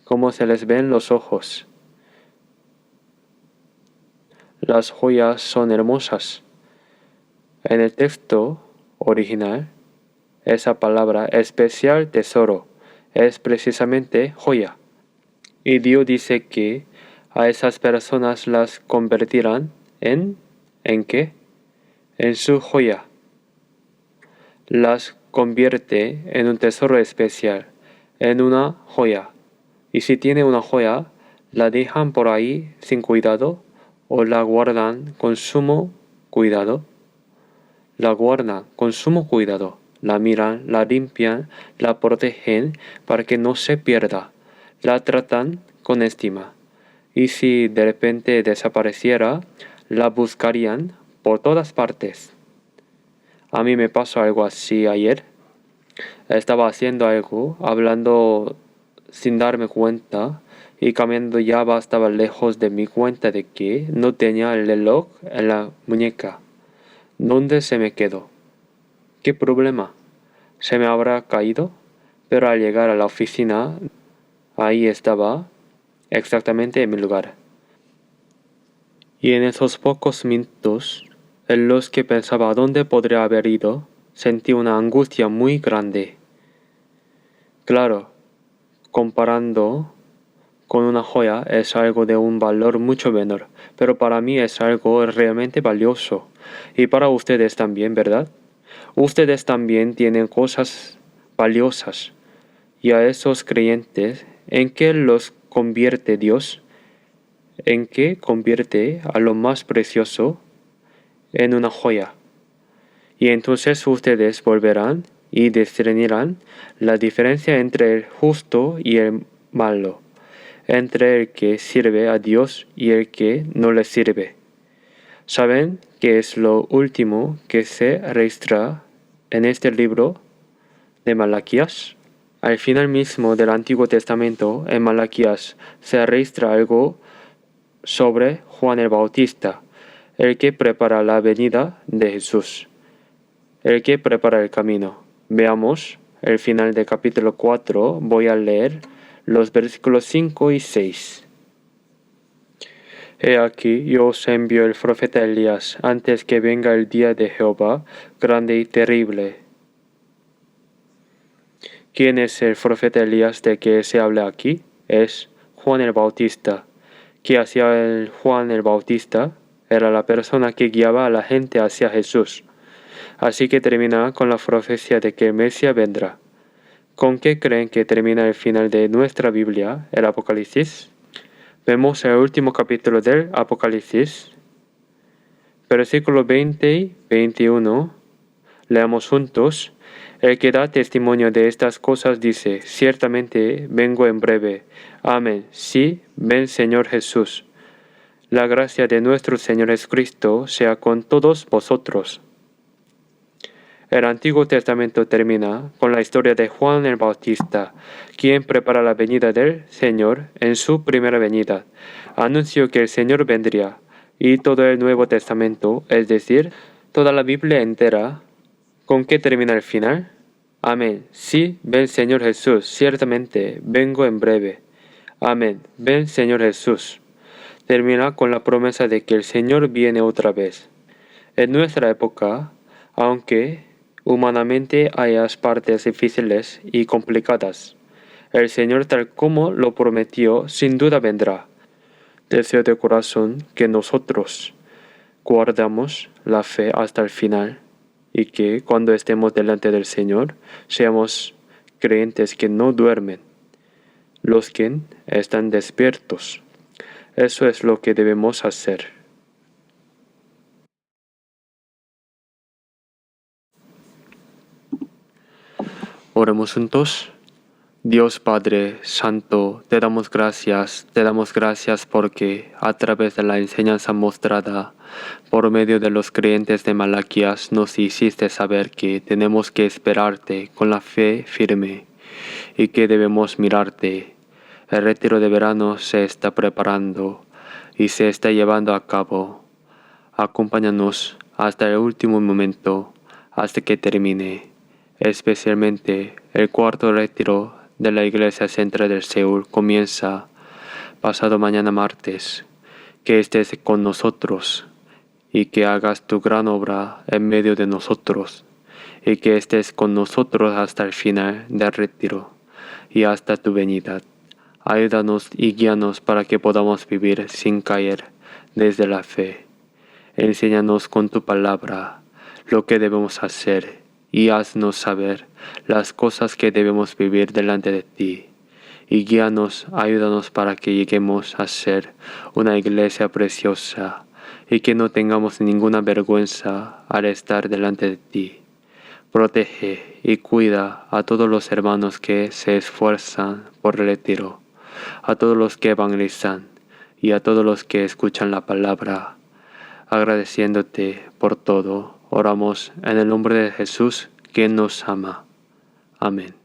¿cómo se les ven los ojos? Las joyas son hermosas. En el texto original, esa palabra especial tesoro es precisamente joya. Y Dios dice que a esas personas las convertirán ¿en qué? En su joya. Las convierte en un tesoro especial. en una joya. Y si tiene una joya, la dejan por ahí sin cuidado o la guardan con sumo cuidado. La guardan con sumo cuidado, la miran, la limpian, la protegen para que no se pierda, la tratan con estima. Y si de repente desapareciera, la buscarían por todas partes. A mí me pasó algo así ayer. Estaba haciendo algo, hablando sin darme cuenta, y caminando ya estaba lejos de mi cuenta de que no tenía el reloj en la muñeca. ¿Dónde se me quedó? ¿Qué problema? ¿Se me habrá caído? Pero al llegar a la oficina, ahí estaba, exactamente en mi lugar. Y en esos pocos minutos, en los que pensaba dónde podría haber ido, sentí una angustia muy grande. Claro, comparando con una joya es algo de un valor mucho menor, pero para mí es algo realmente valioso. Y para ustedes también, ¿verdad? Ustedes también tienen cosas valiosas. Y a esos creyentes, ¿en qué los convierte Dios? ¿En qué convierte a lo más precioso en una joya? Y entonces ustedes volverán y discernirán la diferencia entre el justo y el malo, entre el que sirve a Dios y el que no le sirve. ¿Saben qué es lo último que se registra en este libro de Malaquías? Al final mismo del Antiguo Testamento, en Malaquías, se registra algo sobre Juan el Bautista, el que prepara la venida de Jesús, el que prepara el camino. Veamos el final del capítulo 4, voy a leer los versículos 5 y 6. He aquí, yo os envío el profeta Elías, antes que venga el día de Jehová, grande y terrible. ¿Quién es el profeta Elías de que se habla aquí? Es Juan el Bautista. ¿Qué hacía el Juan el Bautista? Era la persona que guiaba a la gente hacia Jesús. Así que termina con la profecía de que el Mesías vendrá. ¿Con qué creen que termina el final de nuestra Biblia, el Apocalipsis? Vemos el último capítulo del Apocalipsis, versículo 20 y 21. Leamos juntos. El que da testimonio de estas cosas dice, ciertamente vengo en breve. Amén. Sí, ven Señor Jesús. La gracia de nuestro Señor Jesucristo sea con todos vosotros. El Antiguo Testamento termina con la historia de Juan el Bautista, quien prepara la venida del Señor en su primera venida. Anunció que el Señor vendría, y todo el Nuevo Testamento, es decir, toda la Biblia entera, ¿con qué termina el final? Amén. Sí, ven Señor Jesús, ciertamente vengo en breve. Amén. Ven Señor Jesús. Termina con la promesa de que el Señor viene otra vez. En nuestra época, aunque humanamente haya partes difíciles y complicadas, el Señor tal como lo prometió sin duda vendrá. Deseo de corazón que nosotros guardamos la fe hasta el final y que cuando estemos delante del Señor seamos creyentes que no duermen, los que están despiertos. Eso es lo que debemos hacer. Oremos juntos. Dios Padre Santo, te damos gracias porque a través de la enseñanza mostrada por medio de los creyentes de Malaquías nos hiciste saber que tenemos que esperarte con la fe firme y que debemos mirarte. El retiro de verano se está preparando y se está llevando a cabo. Acompáñanos hasta el último momento, hasta que termine, especialmente el cuarto retiro de la Iglesia Central del Seúl comienza pasado mañana martes. Que estés con nosotros y que hagas tu gran obra en medio de nosotros y que estés con nosotros hasta el final del retiro y hasta tu venida. Ayúdanos y guíanos para que podamos vivir sin caer desde la fe. Enséñanos con tu palabra lo que debemos hacer y haznos saber las cosas que debemos vivir delante de ti. Y guíanos, ayúdanos para que lleguemos a ser una iglesia preciosa y que no tengamos ninguna vergüenza al estar delante de ti. Protege y cuida a todos los hermanos que se esfuerzan por el retiro, a todos los que evangelizan y a todos los que escuchan la palabra. Agradeciéndote por todo, oramos en el nombre de Jesús, quien nos ama. Amén.